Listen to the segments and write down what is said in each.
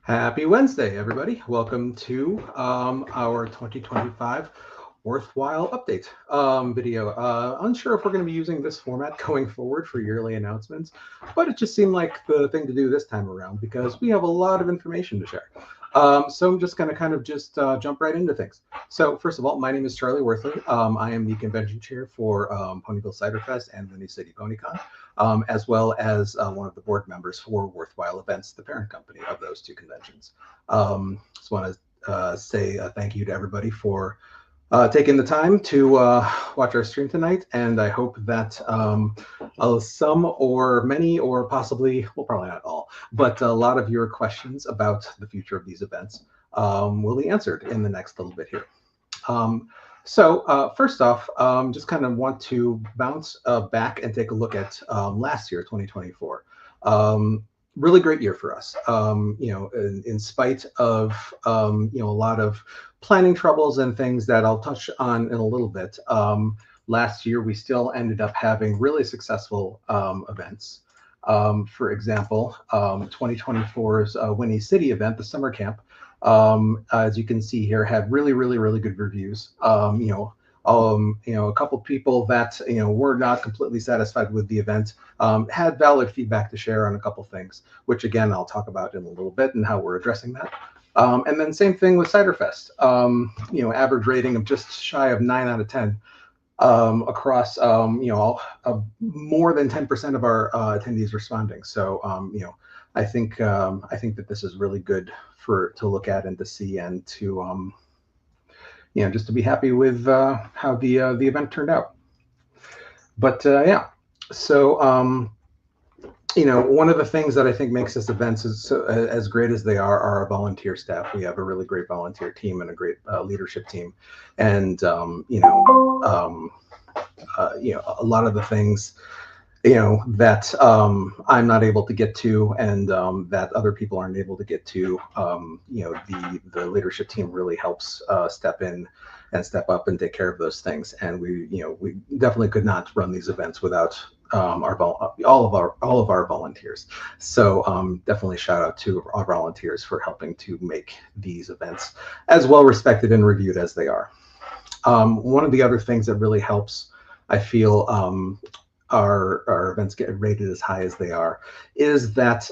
Happy Wednesday, everybody. Welcome to our 2025 Worthwhile Update video. Unsure if we're going to be using this format going forward for yearly announcements, but it just seemed like the thing to do this time around because we have a lot of information to share. So I'm just going to kind of just jump right into things. So first of all, my name is Charlie Worthley. I am the convention chair for Ponyville Ciderfest and Windy City PonyCon, as well as one of the board members for Worthwhile Events, the parent company of those two conventions. Just want to say thank you to everybody for taking the time to watch our stream tonight, and I hope that some or many or possibly, well, probably not all, but a lot of your questions about the future of these events will be answered in the next little bit here. First off, just kind of want to bounce back and take a look at last year, 2024. Really great year for us. In spite of a lot of planning troubles and things that I'll touch on in a little bit. Last year, we still ended up having really successful events. For example, 2024's Windy City event, the summer camp, as you can see here, had really good reviews. A couple people that were not completely satisfied with the event had valid feedback to share on a couple things, which again I'll talk about in a little bit and how we're addressing that. And then same thing with Ciderfest. Average rating of just shy of 9 out of 10 across more than 10% of our attendees responding. So I think that this is really good to look at and to see and to just to be happy with how the event turned out. But yeah, so one of the things that I think makes this events as great as they are our volunteer staff. We have a really great volunteer team and a great leadership team, and a lot of the things that I'm not able to get to, and that other people aren't able to get to. The leadership team really helps step in and step up and take care of those things. And we definitely could not run these events without all of our volunteers. So definitely shout out to our volunteers for helping to make these events as well respected and reviewed as they are. One of the other things that really helps, I feel, our events get rated as high as they are, is that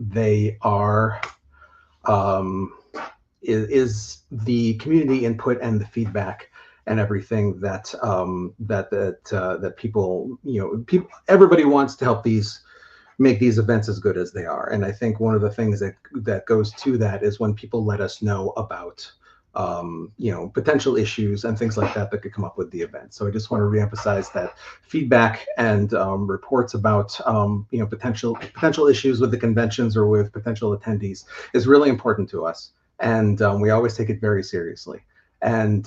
they are is the community input and the feedback and everything that that people everybody wants to help make these events as good as they are. And I think one of the things that goes to that is when people let us know about potential issues and things like that could come up with the event. So I just want to reemphasize that feedback and reports about potential issues with the conventions or with potential attendees is really important to us, and we always take it very seriously. And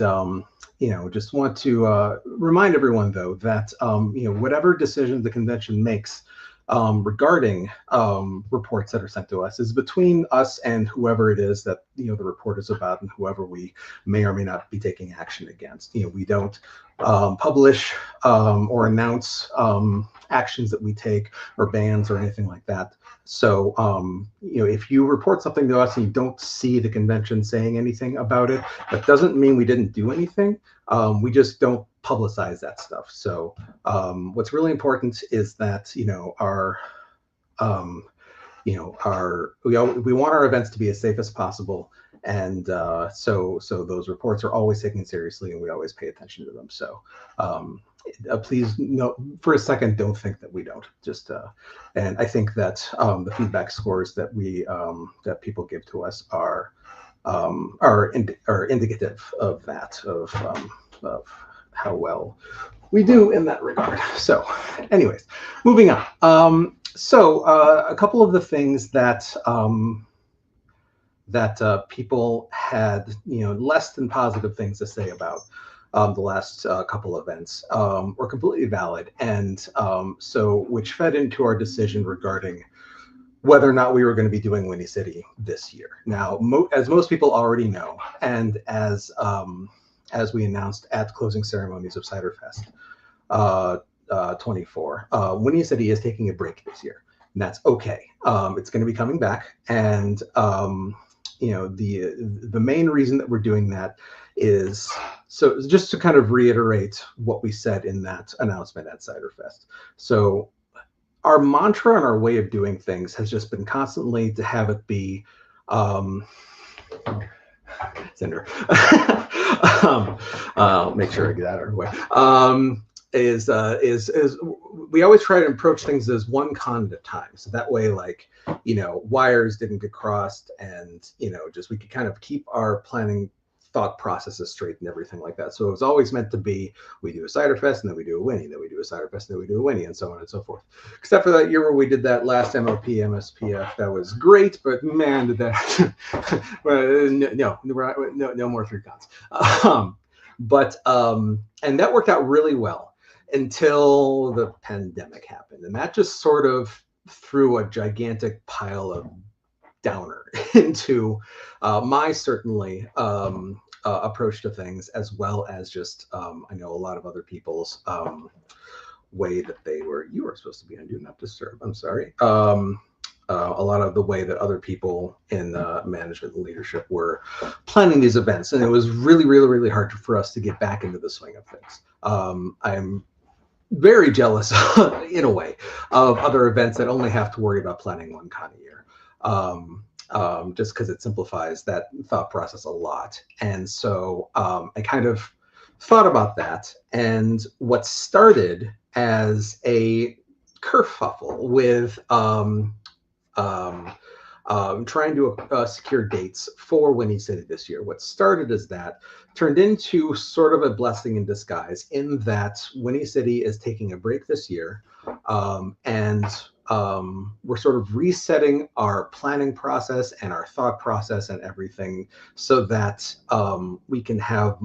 just want to remind everyone though that whatever decision the convention makes regarding reports that are sent to us is between us and whoever it is that the report is about, and whoever we may or may not be taking action against. We don't publish or announce actions that we take or bans or anything like that. So if you report something to us and you don't see the convention saying anything about it, that doesn't mean we didn't do anything. We just don't publicize that stuff. So what's really important is that we want our events to be as safe as possible, and so those reports are always taken seriously, and we always pay attention to them. So please, for a second, don't think that we don't. And I think that the feedback scores that that people give to us are indicative of that, of how well we do in that regard. So anyways, moving on. A couple of the things that people had less than positive things to say about the last couple events were completely valid, and which fed into our decision regarding whether or not we were going to be doing Windy City this year. Now, as most people already know, and as we announced at closing ceremonies of Ciderfest 24, Windy City is taking a break this year. And that's okay. It's going to be coming back, and the main reason that we're doing that is so just to kind of reiterate what we said in that announcement at Ciderfest. So our mantra and our way of doing things has just been constantly to have it be Cinder. I'll make sure I get that out of the way. Is we always try to approach things as one con at a time. So that way, like, wires didn't get crossed, and just we could kind of keep our planning thought processes straight and everything like that. So it was always meant to be, we do a Ciderfest and then we do a Winnie, then we do a Ciderfest and then we do a Winnie, and so on and so forth. Except for that year where we did that last MOP MSPF, that was great, but man, did that no more 3 cons. And that worked out really well until the pandemic happened, and that just sort of threw a gigantic pile of downer into my certainly approach to things, as well as just I know a lot of other people's way that you were supposed to be on Do Not Disturb. I'm sorry. A lot of the way that other people in management and leadership were planning these events, and it was really, really, really hard for us to get back into the swing of things. I'm very jealous, in a way, of other events that only have to worry about planning 1 con a year. Just because it simplifies that thought process a lot. And so I kind of thought about that, and what started as a kerfuffle with trying to secure dates for Winnie City this year. What started as that turned into sort of a blessing in disguise, in that Winnie City is taking a break this year, and we're sort of resetting our planning process and our thought process and everything, so that we can have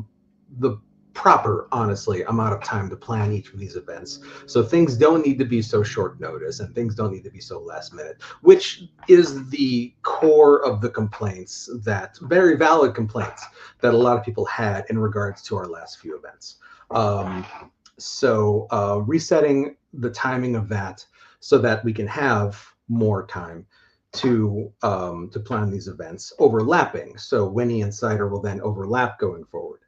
the proper, honestly, amount of time to plan each of these events. So things don't need to be so short notice, and things don't need to be so last minute, which is the core of the complaints, that very valid complaints that a lot of people had in regards to our last few events. So resetting the timing of that so that we can have more time to plan these events overlapping. So Winnie and Cider will then overlap going forward.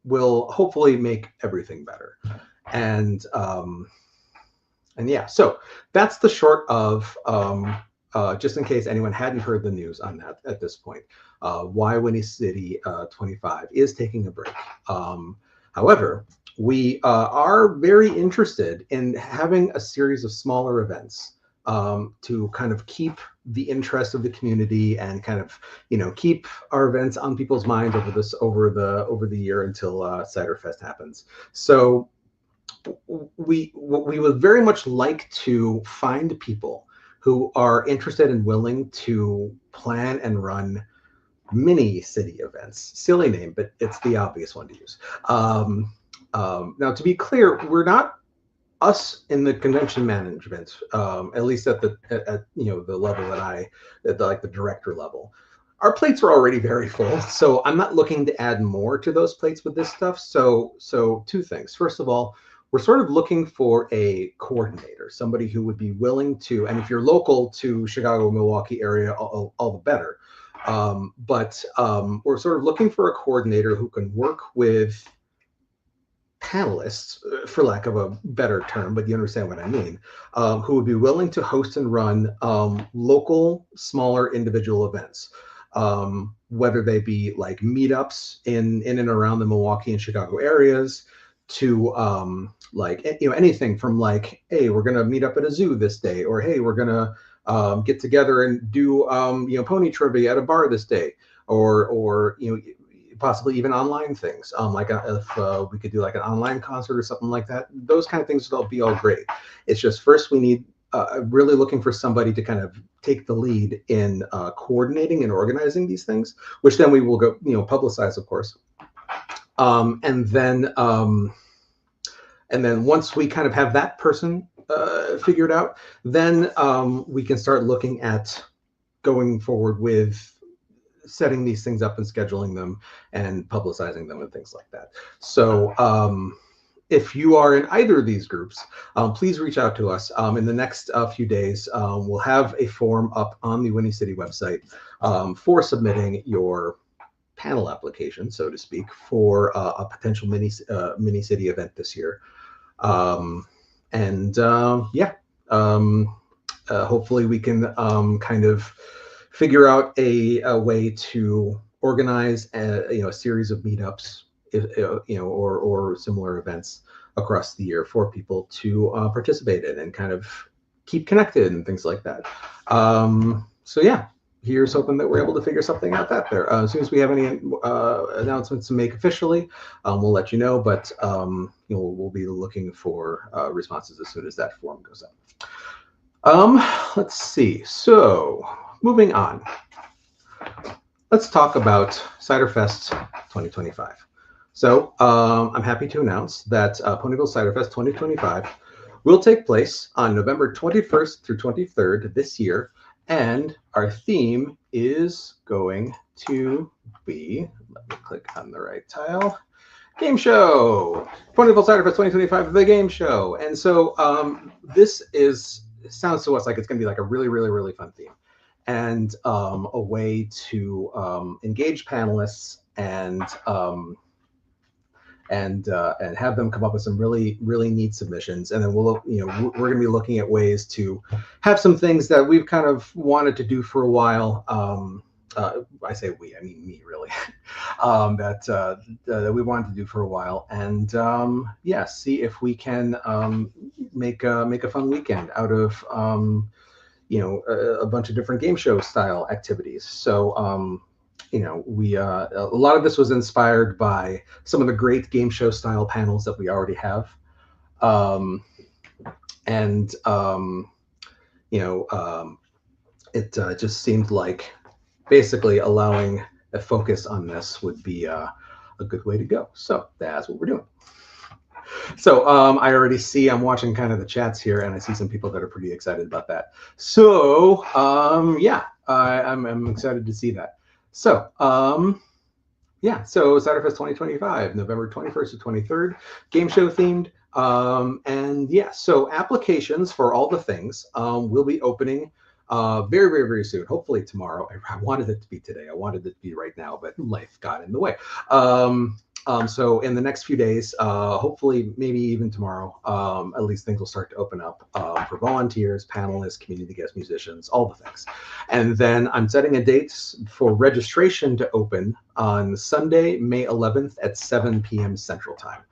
Will hopefully make everything better. And yeah, so that's the short of, just in case anyone hadn't heard the news on that at this point, why Winnie City 25 is taking a break. However, we are very interested in having a series of smaller events to kind of keep the interest of the community, and kind of keep our events on people's minds over the year until Ciderfest happens. So we would very much like to find people who are interested and willing to plan and run mini city events. Silly name, but it's the obvious one to use. Now, to be clear, we're not, us in the convention management, at least at the level that like the director level, our plates are already very full. So I'm not looking to add more to those plates with this stuff. So 2 things. First of all, we're sort of looking for a coordinator, somebody who would be willing to, and if you're local to Chicago, Milwaukee area, all the better. But we're sort of looking for a coordinator who can work with panelists, for lack of a better term, but you understand what I mean, who would be willing to host and run local, smaller individual events, whether they be like meetups in and around the Milwaukee and Chicago areas, to like anything from like, hey, we're gonna meet up at a zoo this day, or hey, we're gonna get together and do pony trivia at a bar this day, or possibly even online things, like if we could do like an online concert or something like that. Those kind of things will be all great. It's just, first we need really looking for somebody to kind of take the lead in coordinating and organizing these things, which then we will go publicize, of course. And then once we kind of have that person figured out, then we can start looking at going forward with setting these things up and scheduling them and publicizing them and things like that. So if you are in either of these groups, please reach out to us. In the next few days, we'll have a form up on the Winnie City website for submitting your panel application, so to speak, for a potential mini city event this year. Hopefully we can kind of figure out a way to organize a series of meetups, or similar events across the year for people to participate in and kind of keep connected and things like that. So yeah, here's hoping that we're able to figure something out there. As soon as we have any announcements to make officially, we'll let you know. But we'll be looking for responses as soon as that form goes up. Let's see. So moving on, let's talk about Ciderfest 2025. So I'm happy to announce that Ponyville Ciderfest 2025 will take place on November 21st through 23rd this year. And our theme is going to be, let me click on the right tile, game show. Ponyville Ciderfest 2025, the game show. And so this sounds to us like it's going to be like a really, really, really fun theme, and a way to engage panelists and have them come up with some really, really neat submissions. And then we're going to be looking at ways to have some things that we've kind of wanted to do for a while. I say we, I mean me, really. That we wanted to do for a while, and see if we can make a fun weekend out of a bunch of different game show style activities. So a lot of this was inspired by some of the great game show style panels that we already have. It just seemed like basically allowing a focus on this would be a good way to go. So that's what we're doing. So I'm watching kind of the chats here, and I see some people that are pretty excited about that. So I'm excited to see that. So, so Ciderfest 2025, November 21st to 23rd, game show themed. So applications for all the things will be opening very, very, very soon. Hopefully tomorrow. I wanted it to be today. I wanted it to be right now, but life got in the way. So in the next few days, hopefully maybe even tomorrow, at least things will start to open up for volunteers, panelists, community guest musicians, all the things. And then I'm setting a date for registration to open on Sunday, May 11th at 7 p.m. Central Time.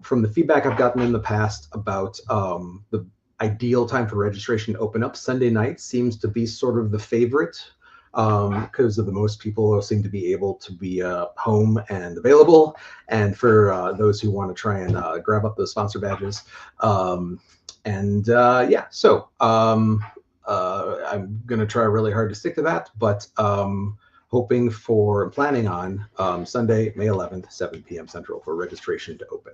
From the feedback I've gotten in the past about the ideal time for registration to open up, Sunday night seems to be sort of the favorite, because of the most people seem to be able to be home and available, and for those who want to try and grab up those sponsor badges. I'm going to try really hard to stick to that, but planning on Sunday, May 11th, 7 p.m. Central for registration to open.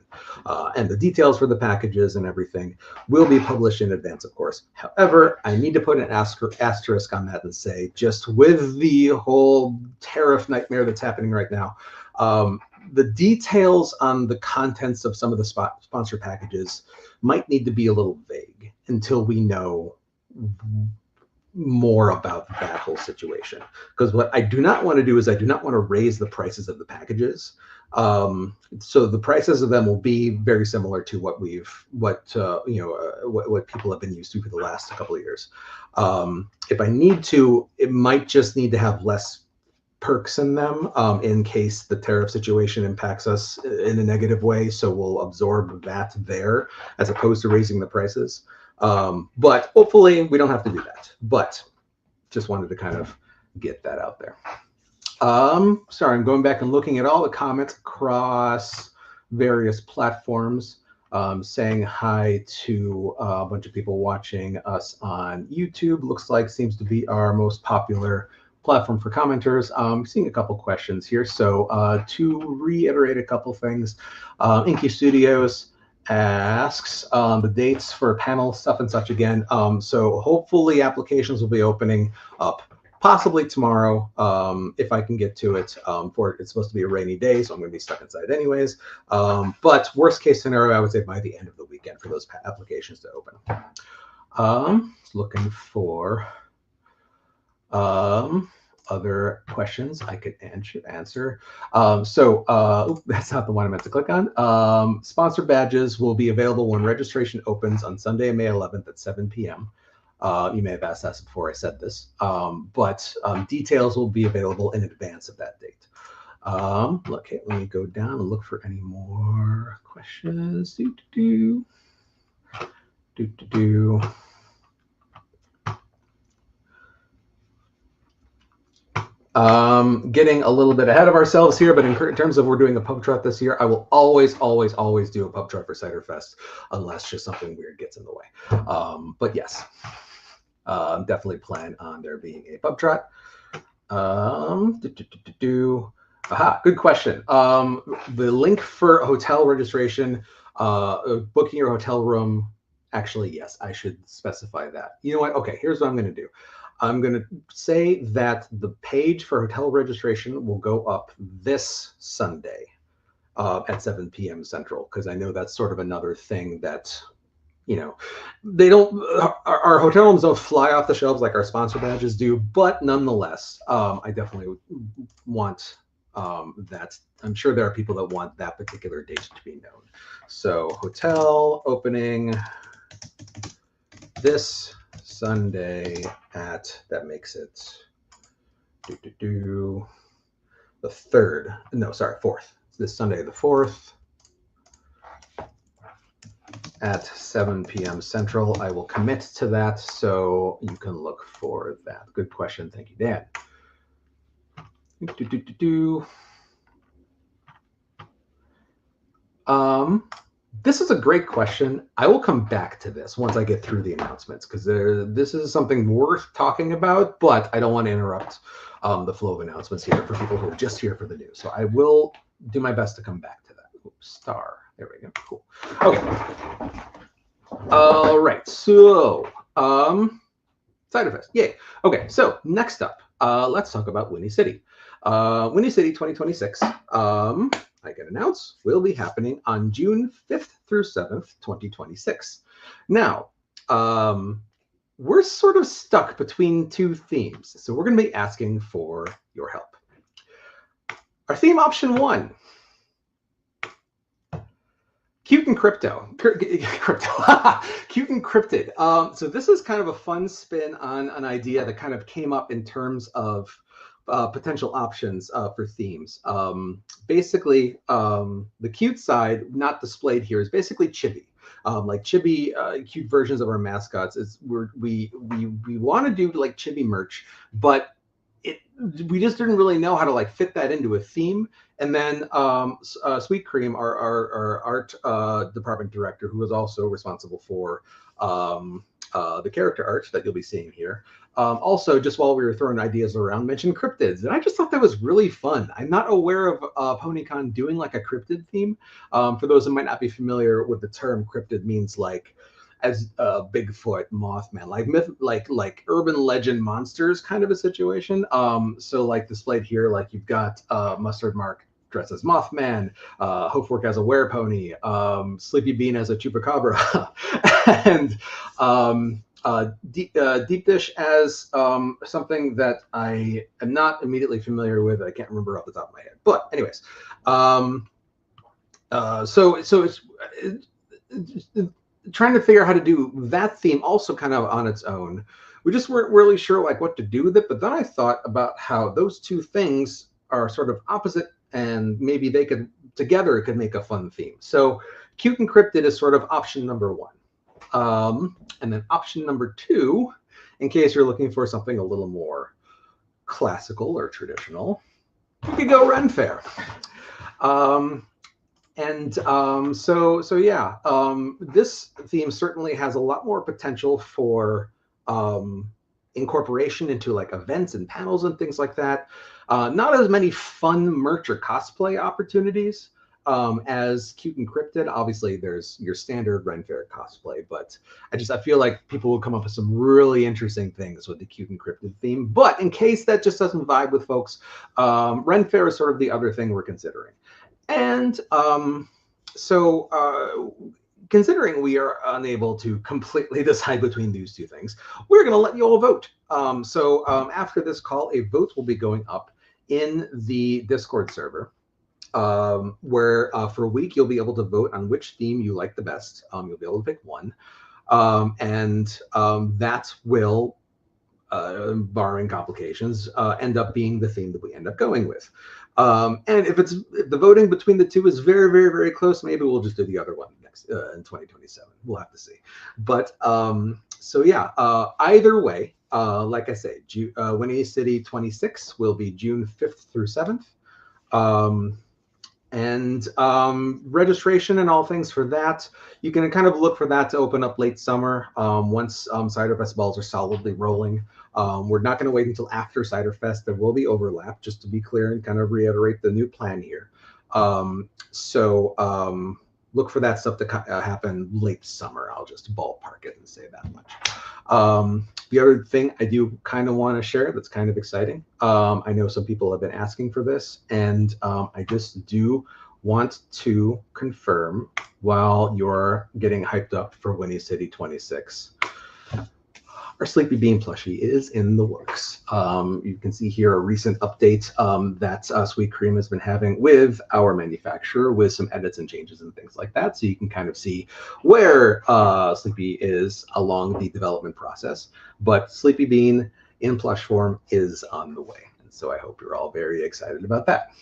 And the details for the packages and everything will be published in advance, of course. However, I need to put an asterisk on that and say, just with the whole tariff nightmare that's happening right now, the details on the contents of some of the sponsor packages might need to be a little vague until we know more about that whole situation. Because what I do not want to do is I do not want to raise the prices of the packages. So the prices of them will be very similar to what people have been used to for the last couple of years. If I need to, it might just need to have less perks in them in case the tariff situation impacts us in a negative way. So we'll absorb that there as opposed to raising the prices. But hopefully we don't have to do that. But just wanted to kind of get that out there. Sorry, I'm going back and looking at all the comments across various platforms, saying hi to a bunch of people watching us on YouTube. Looks like seems to be our most popular platform for commenters. Seeing a couple questions here. So to reiterate a couple things, Inky Studios asks the dates for panel stuff and such again. So hopefully applications will be opening up possibly tomorrow if I can get to it. It's supposed to be a rainy day, so I'm going to be stuck inside anyways. But worst case scenario, I would say by the end of the weekend for those applications to open. Looking for other questions I could answer. That's not the one I meant to click on. Sponsor badges will be available when registration opens on Sunday, May 11th at 7 p.m. You may have asked that before I said this, but details will be available in advance of that date. Okay, let me go down and look for any more questions. Getting a little bit ahead of ourselves here, but in terms of we're doing a pub trot this year, I will always do a pub trot for Ciderfest, unless just something weird gets in the way. But yes, definitely plan on there being a pub trot. Aha, good question. The link for hotel registration, booking your hotel room. Actually, yes, I should specify that. You know what? Okay, here's what I'm going to do. I'm going to say that the page for hotel registration will go up this Sunday at 7 p.m. Central, because I know that's sort of another thing that, you know, they don't, our hotel rooms don't fly off the shelves like our sponsor badges do, but nonetheless, I definitely want that. I'm sure there are people that want that particular date to be known. So hotel opening this Sunday at, that makes it the 3rd. No, sorry, 4th. This Sunday, the 4th at 7 p.m. Central. I will commit to that, so you can look for that. Good question. Thank you, Dan. This is a great question. I will come back to this once I get through the announcements, because this is something worth talking about, but I don't want to interrupt the flow of announcements here for people who are just here for the news. So I will do my best to come back to that. Oops, star. There we go. Cool. Okay. All right. So, Ciderfest. Yay. Okay. So next up, let's talk about Windy City. Windy City 2026. I can announce, will be happening on June 5th through 7th, 2026. Now, we're sort of stuck between two themes, so we're going to be asking for your help. Our theme option 1, cute and crypto. Cute and cryptid. So this is kind of a fun spin on an idea that kind of came up in terms of potential options for themes. Basically, the cute side, not displayed here, is basically chibi. Like chibi, cute versions of our mascots. We want to do like chibi merch, but we just didn't really know how to like fit that into a theme. And then Sweet Cream, our art department director, who is also responsible for the character art that you'll be seeing here, also, just while we were throwing ideas around, mentioned cryptids, and I just thought that was really fun. I'm not aware of PonyCon doing like a cryptid theme. For those who might not be familiar with the term, cryptid means like as Bigfoot, Mothman, like myth, like urban legend monsters kind of a situation. So like displayed here, like you've got Mustard Mark dressed as Mothman, Hopework as a werepony, Sleepy Bean as a chupacabra, and Deep Dish as something that I am not immediately familiar with. I can't remember off the top of my head. But anyways, so it's trying to figure out how to do that theme also kind of on its own. We just weren't really sure like what to do with it. But then I thought about how those two things are sort of opposite, and maybe they could together could make a fun theme. So cute and cryptid is sort of option number 1. And then option number 2, in case you're looking for something a little more classical or traditional, you could go Ren Fair. So yeah, this theme certainly has a lot more potential for incorporation into like events and panels and things like that. Not as many fun merch or cosplay opportunities. as Cute Encrypted. Obviously, there's your standard Ren Fair cosplay, but I feel like people will come up with some really interesting things with the Cute Encrypted theme. But in case that just doesn't vibe with folks, Ren Fair is sort of the other thing we're considering. And considering we are unable to completely decide between these two things, we're going to let you all vote. After this call, a vote will be going up in the Discord server, where for a week you'll be able to vote on which theme you like the best. You'll be able to pick one, and that will, barring complications, end up being the theme that we end up going with. And if the voting between the two is very, very, very close, maybe we'll just do the other one next in 2027. We'll have to see. But either way, like I say, Winnie City 26 will be June 5th through 7th. Registration and all things for that, you can kind of look for that to open up late summer, once Ciderfest balls are solidly rolling. We're not going to wait until after Ciderfest. There will be overlap, just to be clear and kind of reiterate the new plan here. Look for that stuff to happen late summer. I'll just ballpark it and say that much. The other thing I do kind of want to share that's kind of exciting. I know some people have been asking for this, and I just do want to confirm, while you're getting hyped up for Winnie City 26, our Sleepy Bean plushie is in the works. You can see here a recent update that Sweet Cream has been having with our manufacturer, with some edits and changes and things like that. So you can kind of see where Sleepy is along the development process. But Sleepy Bean in plush form is on the way. And so I hope you're all very excited about that.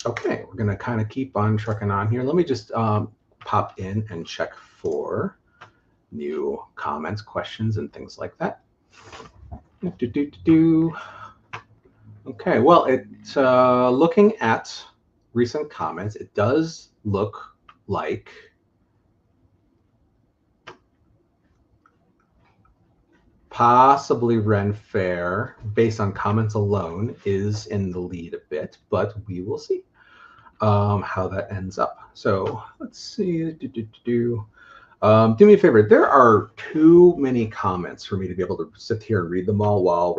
Okay, we're going to kind of keep on trucking on here. Let me just pop in and check for new comments, questions, and things like that. Okay, well, looking at recent comments, it does look like possibly Ren Fair, based on comments alone, is in the lead a bit, but we will see how that ends up. So let's see. Do me a favor. There are too many comments for me to be able to sit here and read them all while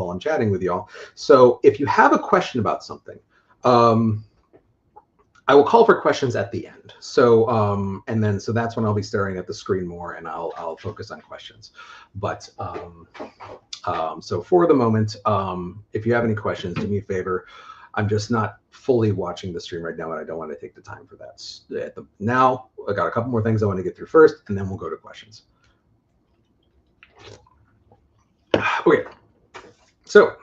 I'm chatting with y'all. So if you have a question about something, I will call for questions at the end. So so that's when I'll be staring at the screen more, and I'll focus on questions. But so for the moment, if you have any questions, do me a favor. I'm just not fully watching the stream right now, and I don't want to take the time for that. Now, I got a couple more things I want to get through first, and then we'll go to questions. Okay. So,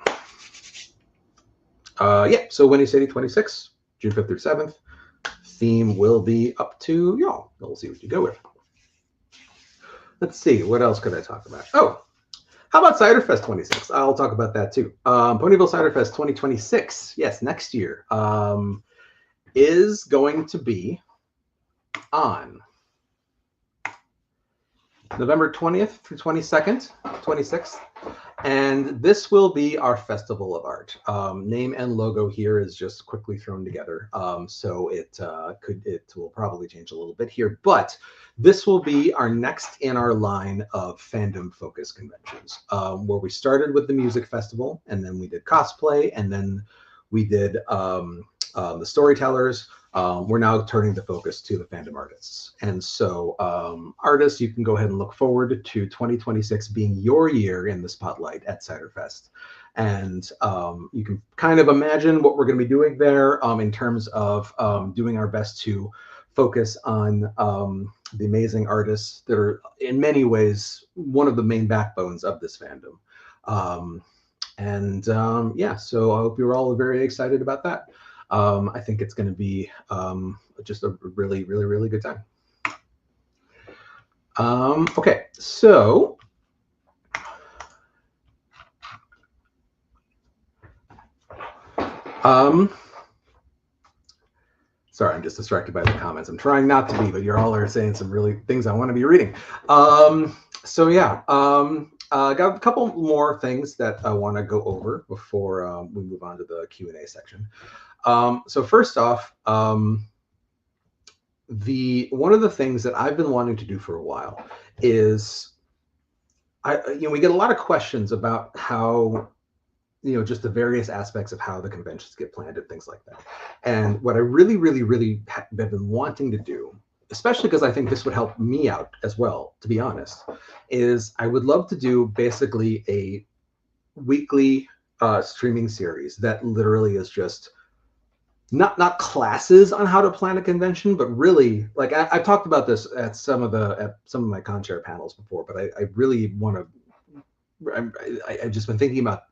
so Winnie City 26, June 5th through 7th. Theme will be up to y'all. We'll see what you go with. Let's see, what else could I talk about? Oh, how about Ciderfest 26? I'll talk about that too. Ponyville Ciderfest 2026, yes, next year, is going to be on November 20th through 22nd, 26th. And this will be our Festival of Art. Name and logo here is just quickly thrown together. So it will probably change a little bit here, but this will be our next in our line of fandom focused conventions, where we started with the music festival, and then we did cosplay, and then we did the storytellers. We're now turning the focus to the fandom artists. And so artists, you can go ahead and look forward to 2026 being your year in the spotlight at Ciderfest. And you can kind of imagine what we're going to be doing there in terms of doing our best to focus on the amazing artists that are in many ways one of the main backbones of this fandom. So I hope you're all very excited about that. I think it's going to be just a really, really, really good time. Okay, so sorry, I'm just distracted by the comments. I'm trying not to be, but you all are saying some really things I want to be reading. I got a couple more things that I want to go over before we move on to the Q&A section. So first off, the one of the things that I've been wanting to do for a while is we get a lot of questions about how just the various aspects of how the conventions get planned and things like that. And what I really, really, really have been wanting to do, especially because I think this would help me out as well, to be honest, is I would love to do basically a weekly streaming series that literally is just not classes on how to plan a convention, but really like I've talked about this at some of my conchair panels before, but I really want to. I've just been thinking about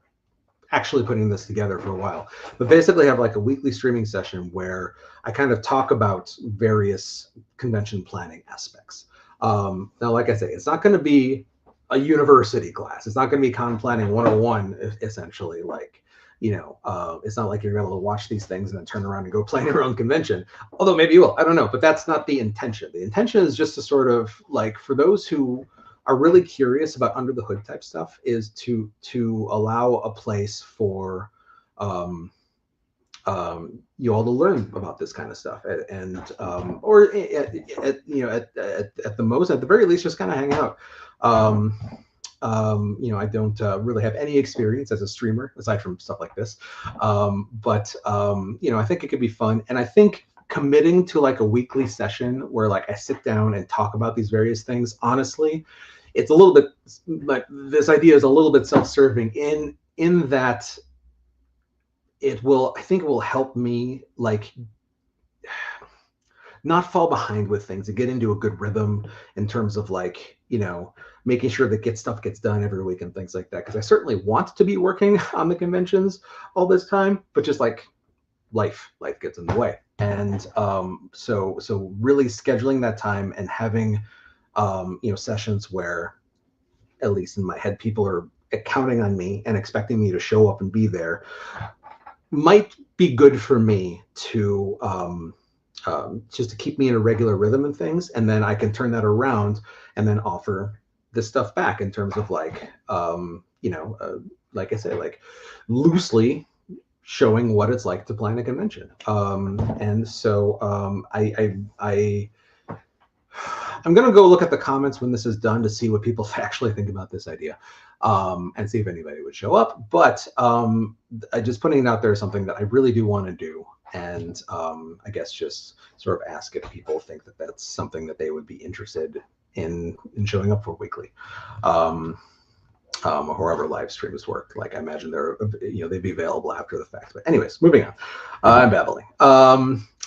actually putting this together for a while, but basically have like a weekly streaming session where I kind of talk about various convention planning aspects. Now, like I say, it's not going to be a university class. It's not going to be con planning 101, essentially. Like, it's not like you're going to watch these things and then turn around and go plan your own convention. Although maybe you will, I don't know, but that's not the intention. The intention is just to sort of like, for those who are really curious about under the hood type stuff, is to allow a place for you all to learn about this kind of stuff, and or at the very least just kind of hang out. I don't really have any experience as a streamer aside from stuff like this, but I think it could be fun, and I think committing to like a weekly session where like I sit down and talk about these various things, honestly, it's a little bit like this idea is a little bit self-serving in that I think it will help me like not fall behind with things and get into a good rhythm in terms of like, making sure that stuff gets done every week and things like that. Because I certainly want to be working on the conventions all this time, but just like life gets in the way. And so really scheduling that time and having sessions where, at least in my head, people are counting on me and expecting me to show up and be there, might be good for me to just to keep me in a regular rhythm and things, and then I can turn that around and then offer this stuff back in terms of like like I say, like loosely showing what it's like to plan a convention. And so I'm going to go look at the comments when this is done to see what people actually think about this idea, and see if anybody would show up. But I just putting it out there is something that I really do want to do. And I guess just sort of ask if people think that that's something that they would be interested in showing up for weekly. Or however live streams work. Like I imagine they'd be available after the fact. But anyways, moving on. I'm babbling.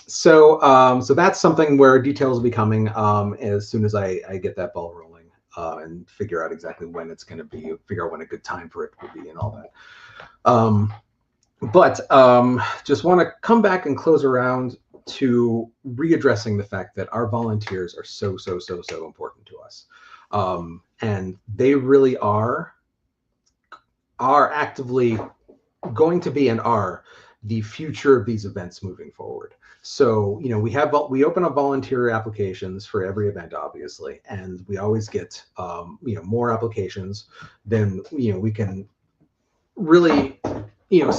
So that's something where details will be coming as soon as I get that ball rolling and figure out exactly when it's going to be, figure out when a good time for it will be and all that. But just want to come back and close around to readdressing the fact that our volunteers are so important to us. And they really are actively going to be and are the future of these events moving forward. So, we open up volunteer applications for every event, obviously, and we always get, more applications than, we can really,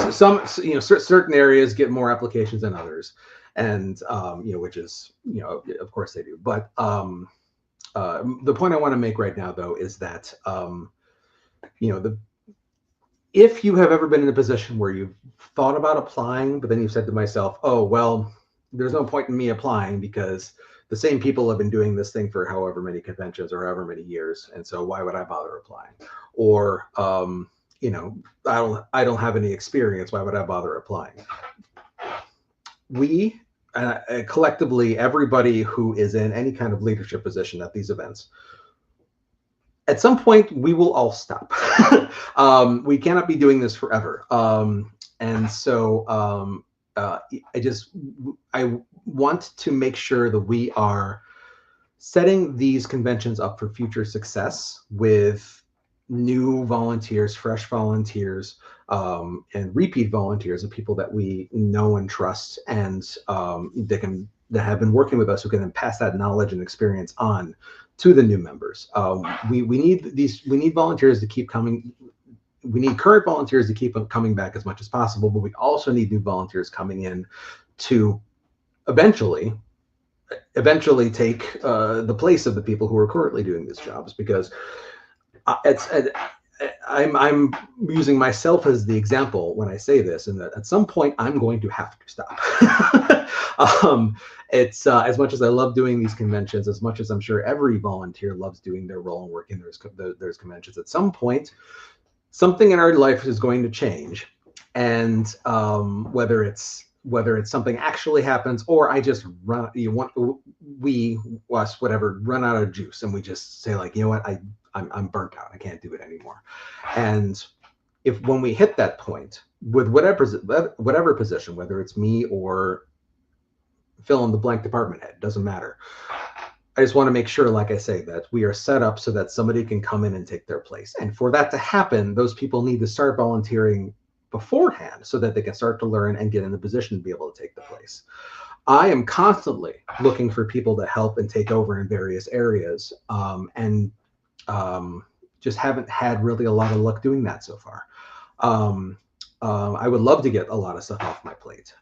certain areas get more applications than others, and, which is, of course they do. But the point I want to make right now, though, is that, if you have ever been in a position where you've thought about applying, but then you've said to myself, oh, well, there's no point in me applying because the same people have been doing this thing for however many conventions or however many years, and so why would I bother applying? Or, I don't have any experience, why would I bother applying? We, collectively, everybody who is in any kind of leadership position at these events, at some point, we will all stop. We cannot be doing this forever. And so I want to make sure that we are setting these conventions up for future success with new volunteers, fresh volunteers, and repeat volunteers of people that we know and trust, and that have been working with us, who can then pass that knowledge and experience on to the new members. We need volunteers to keep coming. We need current volunteers to keep coming back as much as possible, but we also need new volunteers coming in to eventually take the place of the people who are currently doing these jobs, because I'm using myself as the example when I say this, and that at some point I'm going to have to stop. It's as much as I love doing these conventions, as much as I'm sure every volunteer loves doing their role and working there's conventions, at some point something in our life is going to change, and whether it's something actually happens, or I just run, whatever, run out of juice, and we just say, like, you know what, I'm burnt out, I can't do it anymore. And when we hit that point with whatever position, whether it's me or fill in the blank department head, doesn't matter. I just want to make sure, like I say, that we are set up so that somebody can come in and take their place. And for that to happen, those people need to start volunteering beforehand so that they can start to learn and get in the position to be able to take the place. I am constantly looking for people to help and take over in various areas, and just haven't had really a lot of luck doing that so far. I would love to get a lot of stuff off my plate,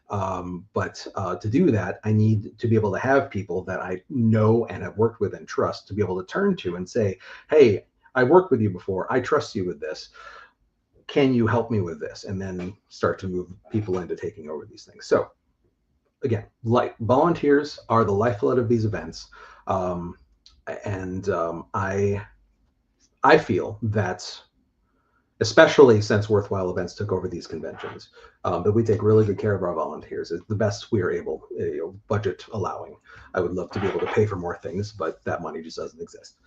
but to do that, I need to be able to have people that I know and have worked with and trust to be able to turn to and say, hey, I worked with you before, I trust you with this, can you help me with this? And then start to move people into taking over these things. So again, like, volunteers are the lifeblood of these events, and I feel that, especially since Worthwhile Events took over these conventions, that we take really good care of our volunteers. It's the best we are able, budget allowing. I would love to be able to pay for more things, but that money just doesn't exist.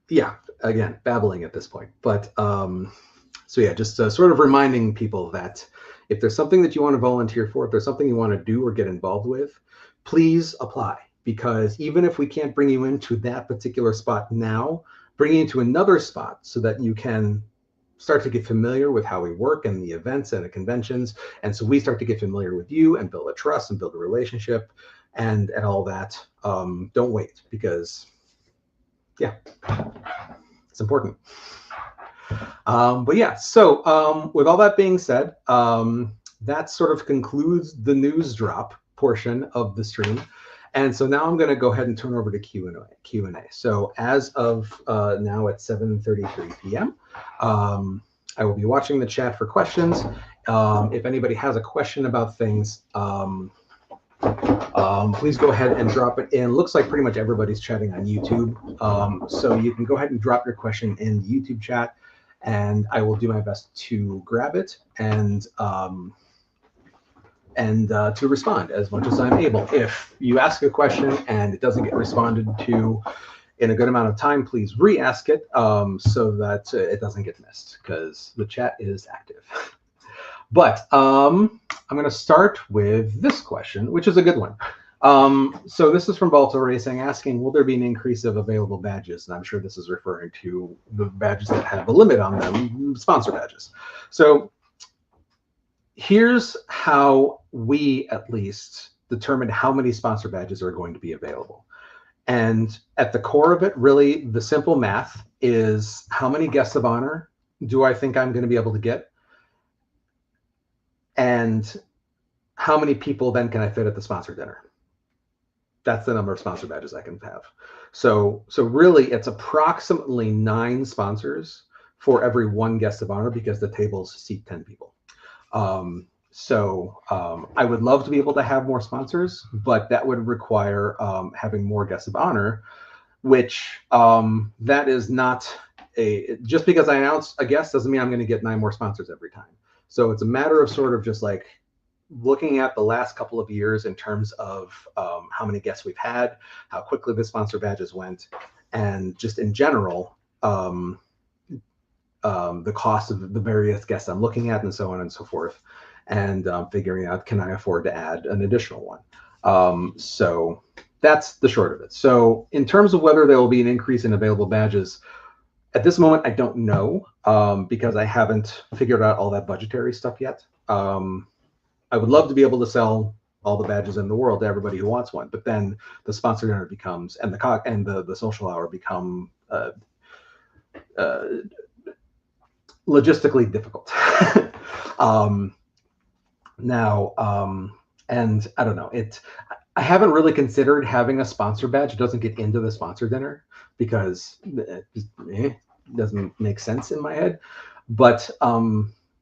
Yeah, again, babbling at this point. But so yeah, just sort of reminding people that if there's something that you want to volunteer for, if there's something you want to do or get involved with, please apply. Because even if we can't bring you into that particular spot now, bring you into another spot so that you can start to get familiar with how we work and the events and the conventions. And so we start to get familiar with you and build a trust and build a relationship and all that. Don't wait, because yeah, it's important. But yeah, so with all that being said, that sort of concludes the news drop portion of the stream. And so now I'm going to go ahead and turn over to Q&A. So as of now at 7:33 p.m., I will be watching the chat for questions. If anybody has a question about things, please go ahead and drop it in. Looks like pretty much everybody's chatting on YouTube. So you can go ahead and drop your question in the YouTube chat, and I will do my best to grab it and to respond as much as I'm able. If you ask a question and it doesn't get responded to in a good amount of time, please re-ask it so that it doesn't get missed, because the chat is active. But I'm going to start with this question, which is a good one. So this is from Balto Racing, asking, will there be an increase of available badges? And I'm sure this is referring to the badges that have a limit on them, sponsor badges. So here's how we at least determine how many sponsor badges are going to be available. And at the core of it, really, the simple math is, how many guests of honor do I think I'm going to be able to get? And how many people then can I fit at the sponsor dinner? That's the number of sponsor badges I can have. So really, it's approximately 9 sponsors for every 1 guest of honor, because the tables seat 10 people. I would love to be able to have more sponsors, but that would require having more guests of honor, which that is not just because I announce a guest doesn't mean I'm going to get 9 more sponsors every time. So it's a matter of sort of just like looking at the last couple of years in terms of how many guests we've had, how quickly the sponsor badges went, and just in general, the cost of the various guests I'm looking at, and so on and so forth, and figuring out, can I afford to add an additional one? So that's the short of it. So in terms of whether there will be an increase in available badges, at this moment, I don't know, because I haven't figured out all that budgetary stuff yet. I would love to be able to sell all the badges in the world to everybody who wants one. But then the sponsor dinner becomes, and the social hour become logistically difficult. And I don't know, I haven't really considered having a sponsor badge. It doesn't get into the sponsor dinner because it just, doesn't make sense in my head. But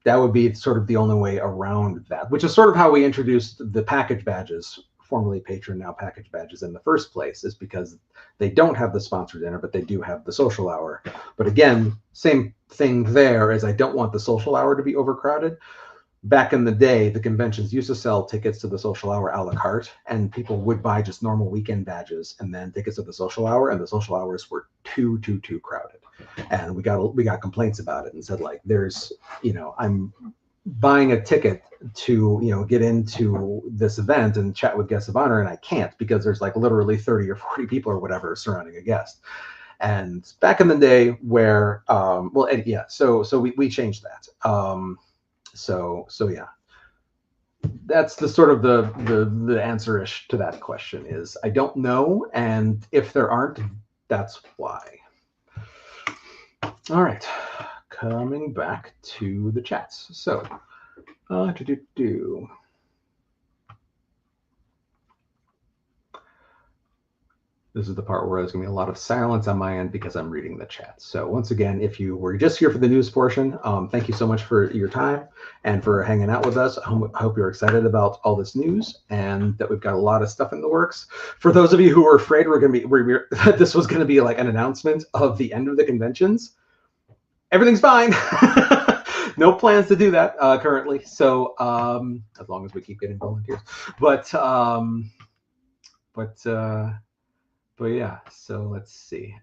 that would be sort of the only way around that, which is sort of how we introduced the package badges, formerly patron, now package badges, in the first place, is because they don't have the sponsor dinner, but they do have the social hour. But again, same thing there, as I don't want the social hour to be overcrowded. Back in the day, the conventions used to sell tickets to the social hour a la carte, and people would buy just normal weekend badges and then tickets to the social hour, and the social hours were too crowded. And we got complaints about it and said, like, there's, I'm buying a ticket to, get into this event and chat with guests of honor, and I can't because there's like literally 30 or 40 people or whatever surrounding a guest. And back in the day where, so we changed that. So yeah, that's the sort of the answer-ish to that question is I don't know, and if there aren't, that's why. All right, coming back to the chats. So, this is the part where there's going to be a lot of silence on my end because I'm reading the chat. So once again, if you were just here for the news portion, thank you so much for your time and for hanging out with us. I hope you're excited about all this news and that we've got a lot of stuff in the works. For those of you who were afraid that this was going to be like an announcement of the end of the conventions, everything's fine. No plans to do that currently. So as long as we keep getting volunteers, but yeah, so let's see.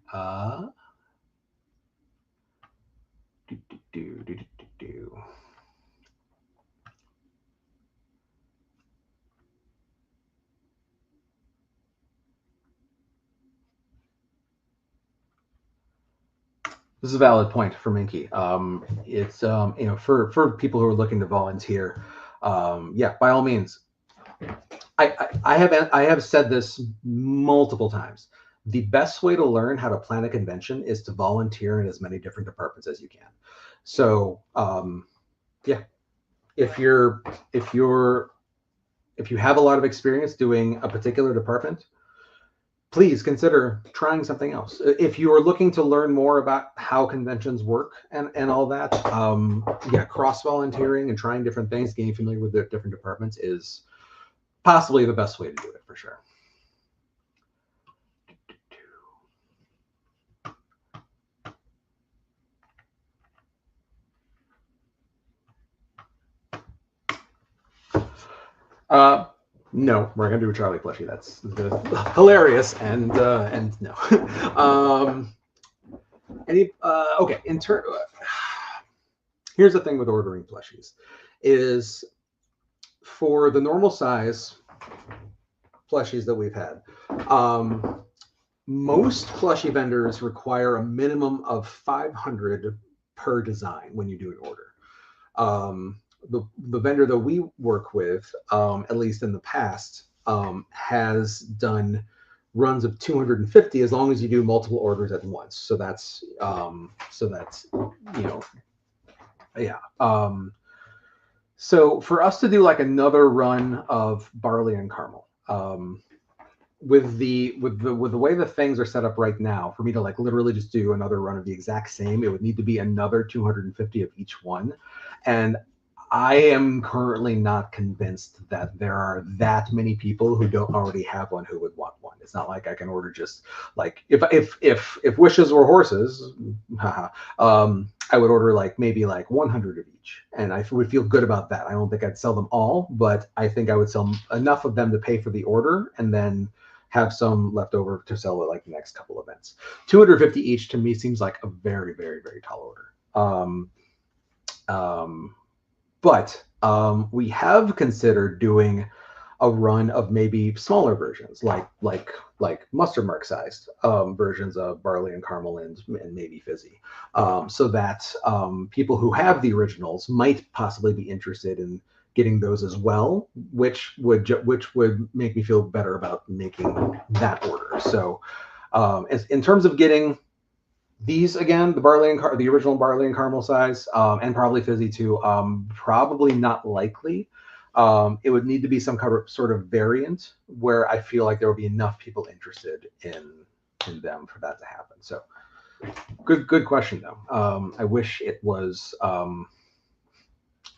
This is a valid point for Minky. It's for people who are looking to volunteer, yeah, by all means. I have said this multiple times. The best way to learn how to plan a convention is to volunteer in as many different departments as you can. So yeah, if you have a lot of experience doing a particular department, please consider trying something else. If you are looking to learn more about how conventions work and all that, yeah, cross volunteering and trying different things, getting familiar with the different departments is possibly the best way to do it for sure. No, we're gonna do a Charlie plushie. That's hilarious and no. Okay. Here's the thing with ordering plushies, is for the normal size plushies that we've had, most plushie vendors require a minimum of 500 per design when you do an order. The vendor that we work with, at least in the past, has done runs of 250 as long as you do multiple orders at once. So that's yeah. So for us to do like another run of barley and caramel, with the way the things are set up right now, for me to like literally just do another run of the exact same, it would need to be another 250 of each one. And I am currently not convinced that there are that many people who don't already have one who would want one. It's not like I can order just like if wishes were horses, I would order like maybe like 100 of each, and I would feel good about that. I don't think I'd sell them all, but I think I would sell enough of them to pay for the order, and then have some left over to sell at like the next couple events. 250 each to me seems like a very, very, very tall order. But we have considered doing a run of maybe smaller versions, like mustard mark sized versions of barley and caramel and maybe fizzy, so that people who have the originals might possibly be interested in getting those as well, which would make me feel better about making that order. So in terms of getting these, again, the original barley and caramel size, and probably fizzy too, probably not likely. It would need to be some kind of sort of variant where I feel like there would be enough people interested in them for that to happen. So good question though. I wish it was.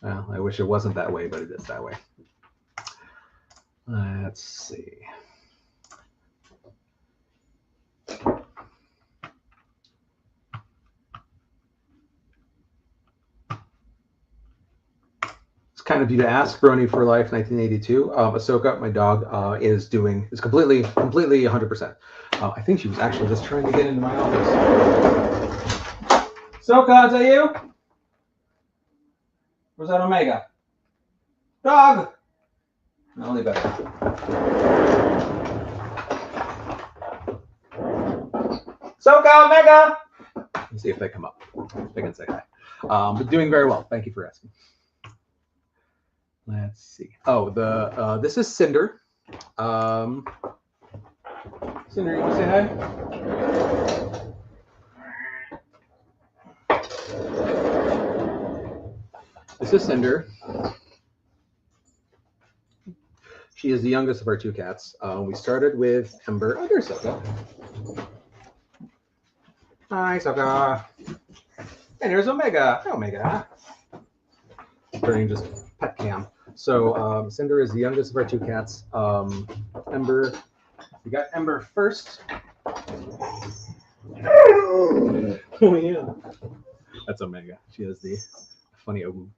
Well, I wish it wasn't that way, but it is that way. Let's see. It's kind of you to ask. Brony for Life, 1982. Ahsoka, my dog, is completely 100%. I think she was actually just trying to get into my office. Ahsoka, is that you? Or was that Omega? Dog! Only better. Ahsoka, Omega! Let's see if they come up. They can say hi. But doing very well. Thank you for asking. Let's see. Oh, this is Cinder. Cinder, you want to say hi? This is Cinder. She is the youngest of our two cats. We started with Ember. Oh, there's Ahsoka. Hi, Ahsoka. And there's Omega. Hi, Omega. Turning just pet cam. So Cinder is the youngest of our two cats. Ember. We got Ember first. Oh yeah. That's Omega. She has the funny ogu.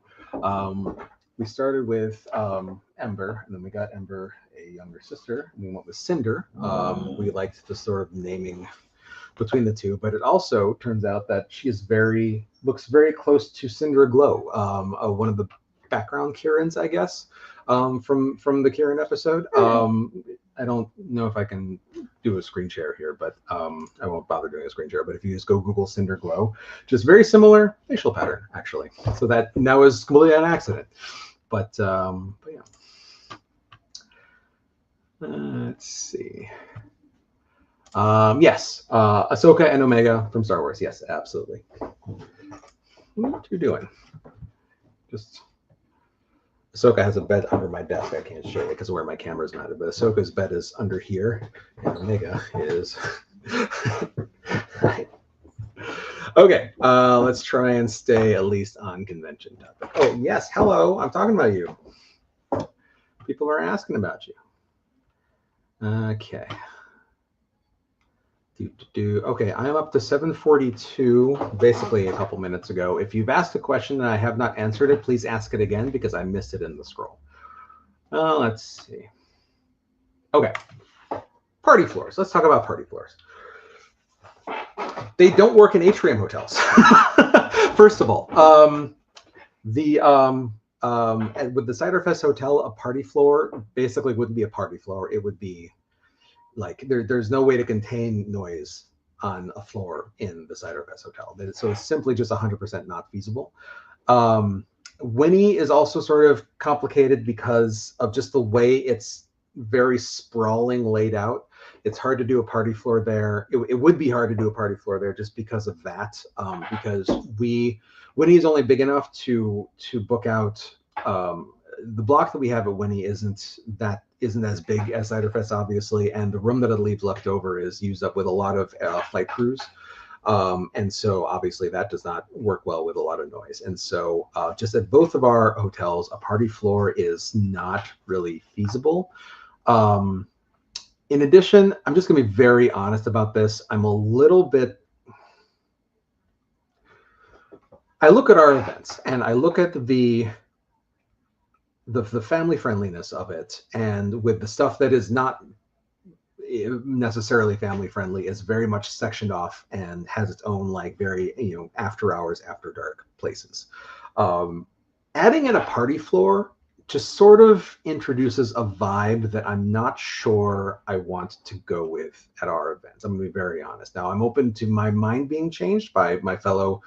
We started with Ember, and then we got Ember a younger sister, and we went with Cinder. We liked the sort of naming between the two, but it also turns out that she is looks very close to Cinder Glow, one of the background Kirans, I guess, from the Kiran episode. I don't know if I can do a screen share here, but I won't bother doing a screen share. But if you just go Google Cinder Glow, just very similar facial pattern, actually. So that was completely an accident. But yeah. Let's see. Yes, Ahsoka and Omega from Star Wars. Yes, absolutely. What you doing? Just Ahsoka has a bed under my desk. I can't show you because of where my camera's mounted. But Ahsoka's bed is under here, and Omega is. Right. Okay, let's try and stay at least on convention topic. Oh yes, hello. I'm talking about you. People are asking about you. Okay. Okay, I'm up to 742, basically a couple minutes ago. If you've asked a question and I have not answered it, please ask it again because I missed it in the scroll. Let's see. Okay, party floors. Let's talk about party floors. They don't work in atrium hotels. First of all, with the Ciderfest Hotel, a party floor basically wouldn't be a party floor. It would be like there's no way to contain noise on a floor in the Ciderfest Hotel. So it's simply just 100% not feasible. Winnie is also sort of complicated because of just the way it's very sprawling laid out. It's hard to do a party floor there. It would be hard to do a party floor there just because of that. Because Winnie is only big enough to book out. The block that we have at Winnie isn't as big as Ciderfest, obviously, and the room that it leaves left over is used up with a lot of flight crews. And so obviously that does not work well with a lot of noise. And so just at both of our hotels, a party floor is not really feasible. In addition, I'm just going to be very honest about this. I'm a little bit. I look at our events and I look at the family friendliness of it, and with the stuff that is not necessarily family friendly is very much sectioned off and has its own like very after hours, after dark places. Adding in a party floor just sort of introduces a vibe that I'm not sure I want to go with at our events. I'm going to be very honest. Now, I'm open to my mind being changed by my fellow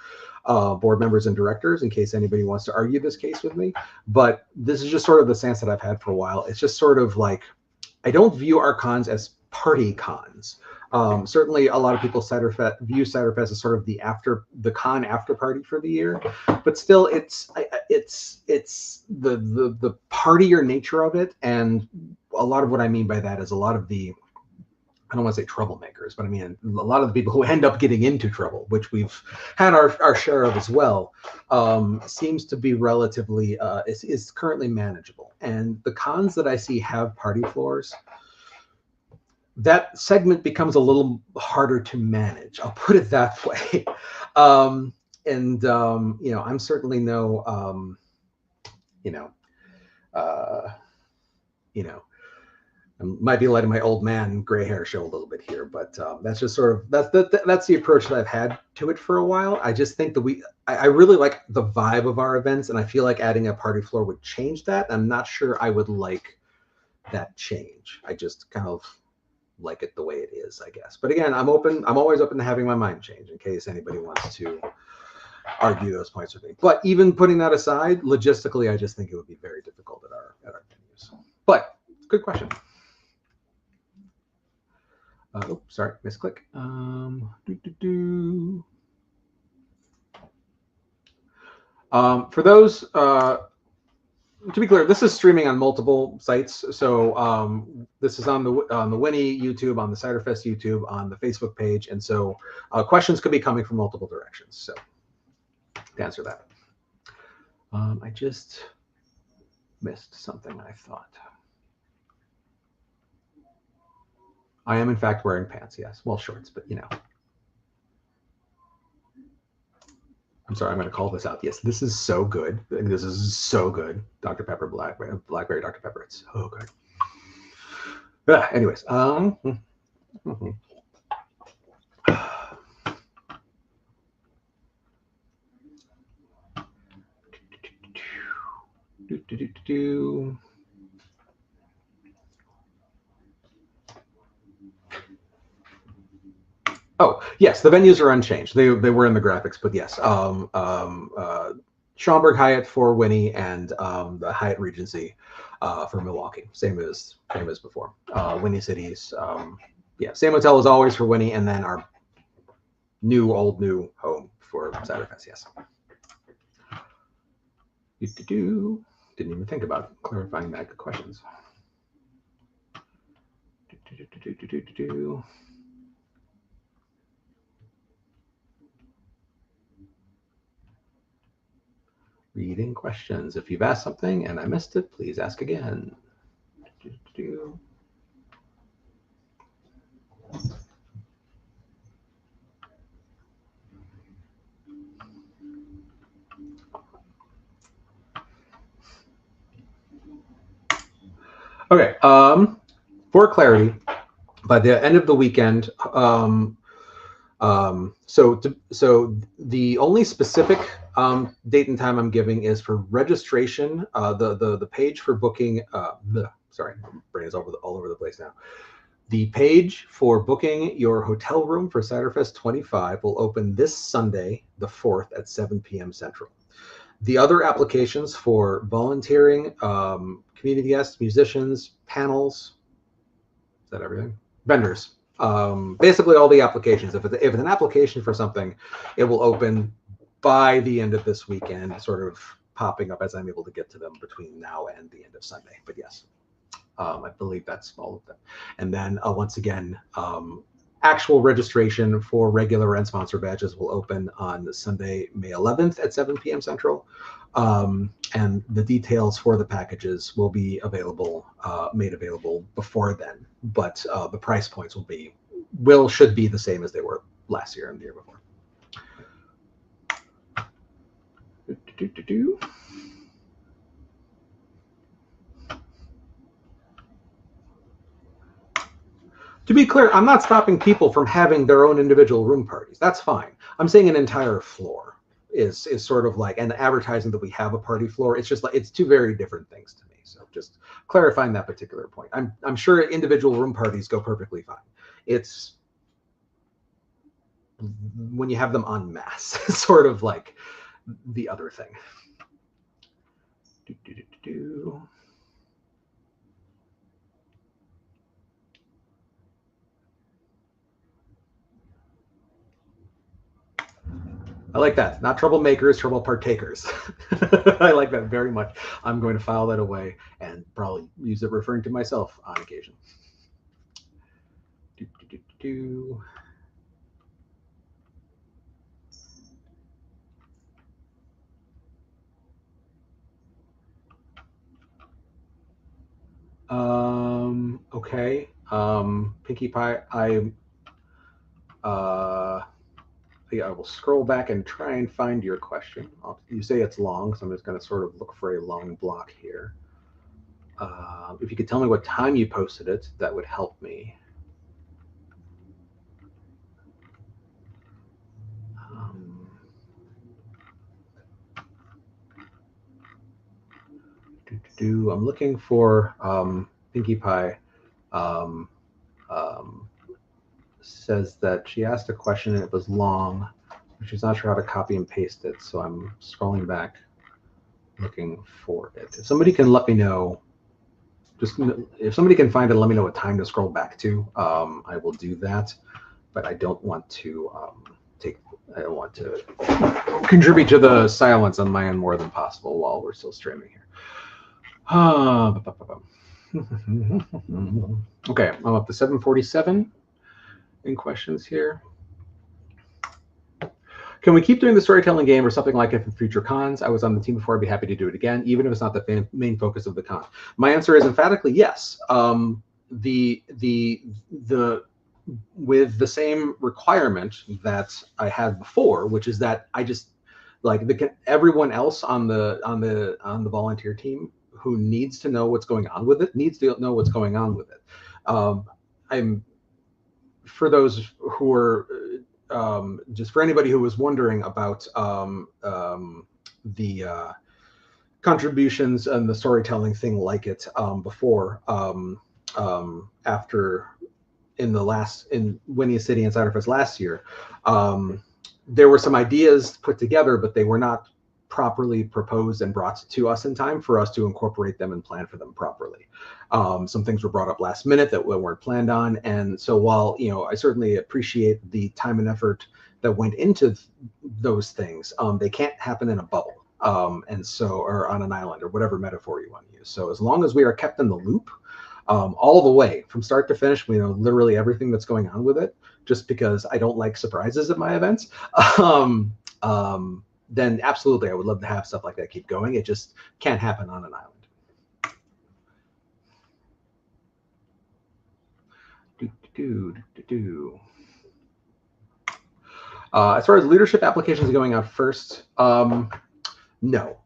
board members and directors in case anybody wants to argue this case with me. But this is just sort of the stance that I've had for a while. It's just sort of like, I don't view our cons as party cons. Certainly, a lot of people view Ciderfest as sort of the con after party for the year, but still, it's the partier nature of it, and a lot of what I mean by that is a lot of the, I don't want to say troublemakers, but I mean a lot of the people who end up getting into trouble, which we've had our share of as well, seems to be relatively is currently manageable. And the cons that I see have party floors, that segment becomes a little harder to manage. I'll put it that way. You know, I'm certainly no, you know, I might be letting my old man gray hair show a little bit here, but that's just sort of that's the approach that I've had to it for a while. I just think that I really like the vibe of our events, and I feel like adding a party floor would change that. I'm not sure I would like that change. I just kind of like it the way it is, I guess. But again, I'm always open to having my mind change in case anybody wants to argue those points with me. But even putting that aside, logistically, I just think it would be very difficult at our venues. But good question. Oh, sorry, misclick. For those, to be clear, this is streaming on multiple sites. So this is on the Winnie YouTube, on the Ciderfest YouTube, on the Facebook page, and so questions could be coming from multiple directions. So to answer that, I just missed something. I thought I am in fact wearing pants. Yes, well, shorts, but you know. I'm sorry, I'm going to call this out. Yes, this is so good. This is so good. Dr. Pepper, Blackberry Dr. Pepper. It's so good. Anyways, Oh, yes, the venues are unchanged. They were in the graphics, but yes, Schaumburg Hyatt for Winnie and the Hyatt Regency for Milwaukee, same as before. Winnie Cities, yeah, same hotel as always for Winnie, and then our new home for Ciderfest. Yes. Didn't even think about clarifying that. Good questions. Reading questions. If you've asked something and I missed it, please ask again. Okay. For clarity, by the end of the weekend, so the only specific date and time I'm giving is for registration. The page for booking. Sorry, my brain is all over the place now. The page for booking your hotel room for Ciderfest 25 will open this Sunday, the 4th at 7 p.m. Central. The other applications for volunteering, community guests, musicians, panels, is that everything? Vendors. Basically all the applications. If it's an application for something, it will open by the end of this weekend, sort of popping up as I'm able to get to them between now and the end of Sunday. But yes, I believe that's all of them. And then once again, actual registration for regular and sponsor badges will open on Sunday, May 11th at 7 p.m. Central. And the details for the packages will be available, made available before then. But the price points should be the same as they were last year and the year before. To be clear, I'm not stopping people from having their own individual room parties. That's fine. I'm saying an entire floor is sort of like, and the advertising that we have a party floor, it's just like, it's two very different things to me. So just clarifying that particular point. I'm sure individual room parties go perfectly fine. It's when you have them en masse, sort of like the other thing. I like that. Not troublemakers, trouble partakers. I like that very much. I'm going to file that away and probably use it referring to myself on occasion. Okay. Pinkie Pie, I will scroll back and try and find your question. You say it's long, so I'm just going to sort of look for a long block here. If you could tell me what time you posted it, that would help me. I'm looking for Pinkie Pie. Says that she asked a question and it was long. She's not sure how to copy and paste it, so I'm scrolling back looking for it. If somebody can let me know, just if somebody can find it, let me know what time to scroll back to. I will do that, but I don't want to I don't want to contribute to the silence on my end more than possible while we're still streaming here. Okay, I'm up to 747 in questions here. Can we keep doing the storytelling game or something like it for future cons? I was on the team before. I'd be happy to do it again, even if it's not the main focus of the con. My answer is emphatically yes. With the same requirement that I had before, which is that I just like everyone else on the volunteer team who needs to know what's going on with it needs to know what's going on with it. I'm for those who are. Just for anybody who was wondering about the contributions and the storytelling thing like it before, after in Winnie City and Ciderfest last year, there were some ideas put together, but they were not properly proposed and brought to us in time for us to incorporate them and plan for them properly. Some things were brought up last minute that weren't planned on, and so while I certainly appreciate the time and effort that went into those things, they can't happen in a bubble, and so or on an island or whatever metaphor you want to use. So as long as we are kept in the loop, all the way from start to finish, literally everything that's going on with it, just because I don't like surprises at my events. Then absolutely, I would love to have stuff like that keep going. It just can't happen on an island. As far as leadership applications going out first, no.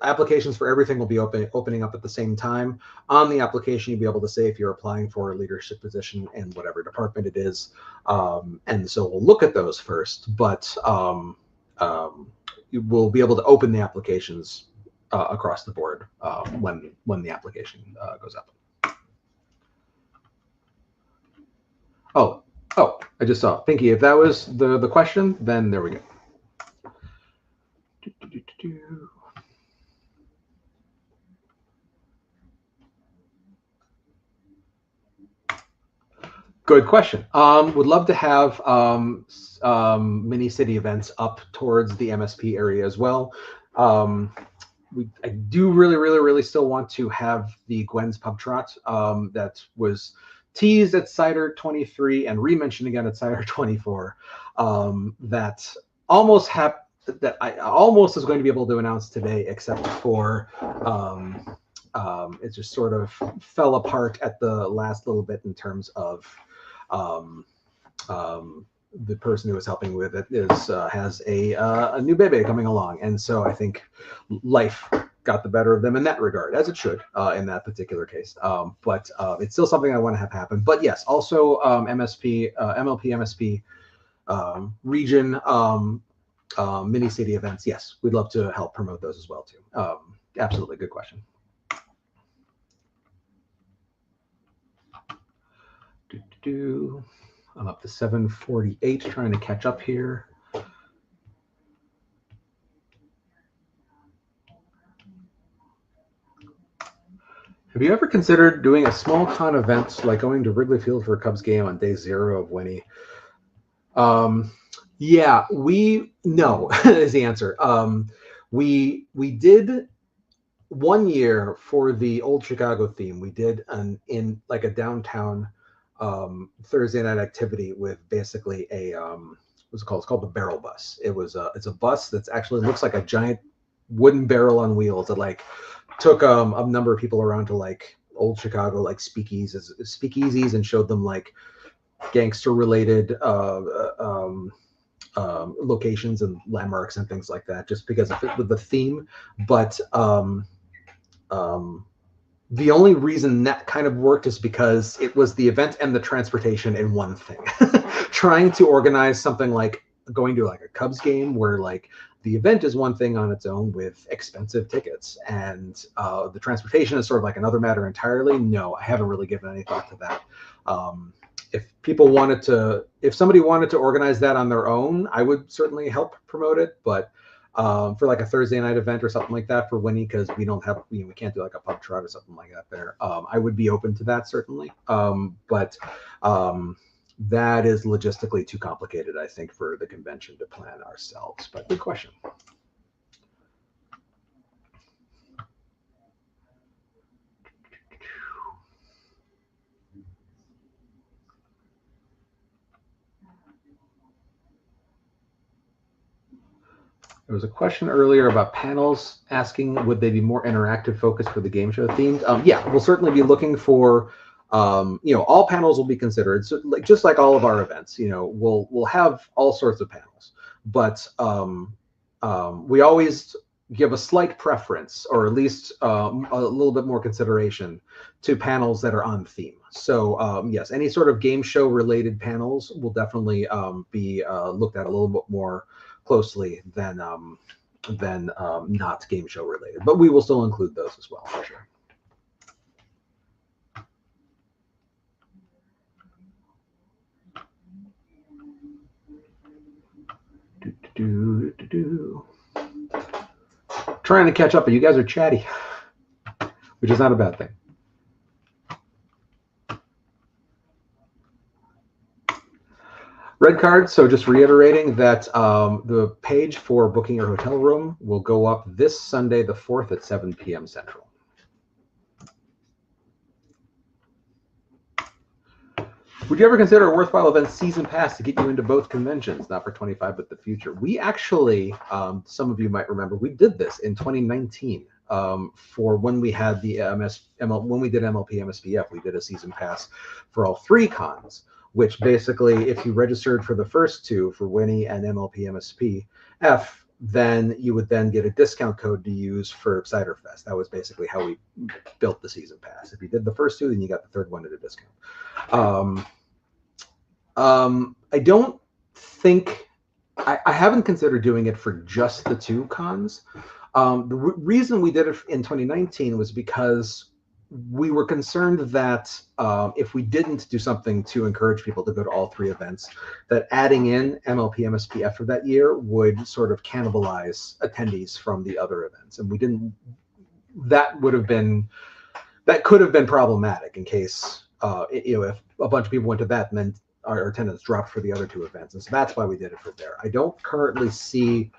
Applications for everything will be opening up at the same time. On the application, you'll be able to say if you're applying for a leadership position in whatever department it is. And so we'll look at those first, but you will be able to open the applications across the board when the application goes up. Oh, I just saw. Pinky, if that was the question, then there we go. Good question. Would love to have mini city events up towards the MSP area as well. I do really still want to have the Gwen's Pub Trot that was teased at Cider 23 and re-mentioned again at Cider 24. That almost that I almost was going to be able to announce today, except for it just sort of fell apart at the last little bit in terms of the person who was helping with it has a new baby coming along, and so I think life got the better of them in that regard, as it should in that particular case. But it's still something I want to have happen. But yes, also MLP MSP region. mini city events, yes, we'd love to help promote those as well too. Absolutely, good question. I'm up to 7:48, trying to catch up here. Have you ever considered doing a small con event like going to Wrigley Field for a Cubs game on day 0 of Winnie? Yeah, no is the answer. We did one year for the old Chicago theme. We did in like a downtown Thursday night activity with basically a what's it called? It's called the barrel bus. It's a bus that's actually looks like a giant wooden barrel on wheels that like took a number of people around to like old Chicago like speakeasies and showed them like gangster related locations and landmarks and things like that, just because of it with the theme. But the only reason that kind of worked is because it was the event and the transportation in one thing. Trying to organize something like going to like a Cubs game where like the event is one thing on its own with expensive tickets and the transportation is sort of like another matter entirely. No, I haven't really given any thought to that. If somebody wanted to organize that on their own, I would certainly help promote it. But for like a Thursday night event or something like that for Winnie, because we don't have, we can't do like a pub trot or something like that there. I would be open to that certainly. But that is logistically too complicated, I think, for the convention to plan ourselves. But good question. There was a question earlier about panels asking, would they be more interactive focused for the game show themed? Yeah, we'll certainly be looking for, all panels will be considered. So just like all of our events, we'll have all sorts of panels, but we always give a slight preference, or at least a little bit more consideration to panels that are on theme. So yes, any sort of game show related panels will definitely be looked at a little bit more closely than not game show related, but we will still include those as well for sure. Trying to catch up, but you guys are chatty, which is not a bad thing. Red card, so just reiterating that the page for booking your hotel room will go up this Sunday, the 4th at 7 p.m. Central. Would you ever consider a worthwhile event season pass to get you into both conventions, not for 25, but the future? We actually, some of you might remember, we did this in 2019 for when we had the when we did MLP MSPF, we did a season pass for all 3 cons, which basically, if you registered for the first 2, for Winnie and MLP MSPF, then you would then get a discount code to use for Ciderfest. That was basically how we built the season pass. If you did the first 2, then you got the 3rd one at a discount. I don't think, I haven't considered doing it for just the 2 cons. The reason we did it in 2019 was because we were concerned that if we didn't do something to encourage people to go to all 3 events, that adding in MLP MSPF for that year would sort of cannibalize attendees from the other events. And we didn't, that could have been problematic in case, if a bunch of people went to that and then our attendance dropped for the other 2 events. And so that's why we did it for there. I don't currently see,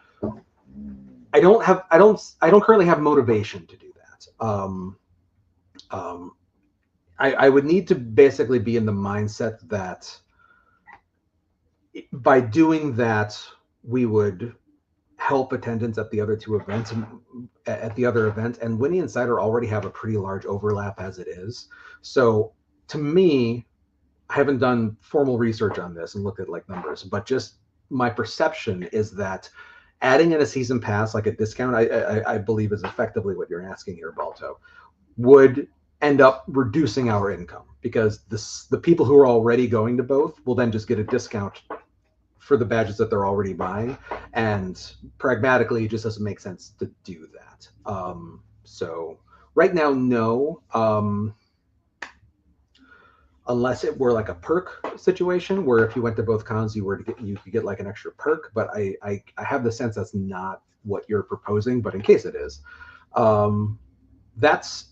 I don't currently have motivation to do that. I would need to basically be in the mindset that by doing that, we would help attendance at the other 2 events, at the other event. And Winnie and Cider already have a pretty large overlap as it is. So to me, I haven't done formal research on this and looked at like numbers, but just my perception is that adding in a season pass, like a discount, I believe is effectively what you're asking here, Balto, would end up reducing our income, because the people who are already going to both will then just get a discount for the badges that they're already buying, and pragmatically, it just doesn't make sense to do that. So right now, no. Unless it were like a perk situation where if you went to both cons, you could get like an extra perk. But I have the sense that's not what you're proposing. But in case it is, that's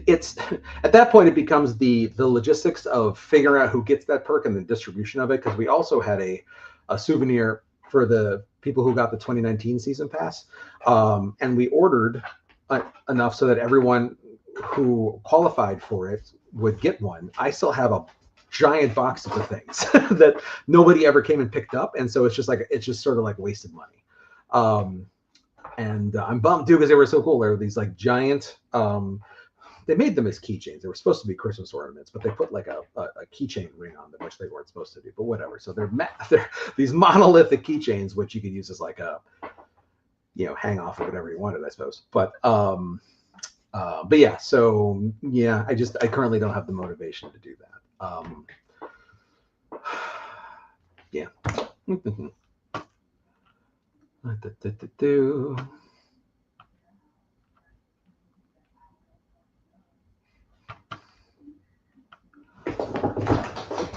it's at that point it becomes the logistics of figuring out who gets that perk and the distribution of it. Because we also had a souvenir for the people who got the 2019 season pass, and we ordered enough so that everyone who qualified for it would get one. I still have a giant box of the things that nobody ever came and picked up, and so it's just sort of like wasted money. And I'm bummed too because they were so cool. They were these like giant. They made them as keychains. They were supposed to be Christmas ornaments, but they put like a keychain ring on them, which they weren't supposed to do. But whatever. So they're these monolithic keychains, which you could use as like a hang off or whatever you wanted, I suppose. But yeah, so yeah, I currently don't have the motivation to do that. Yeah.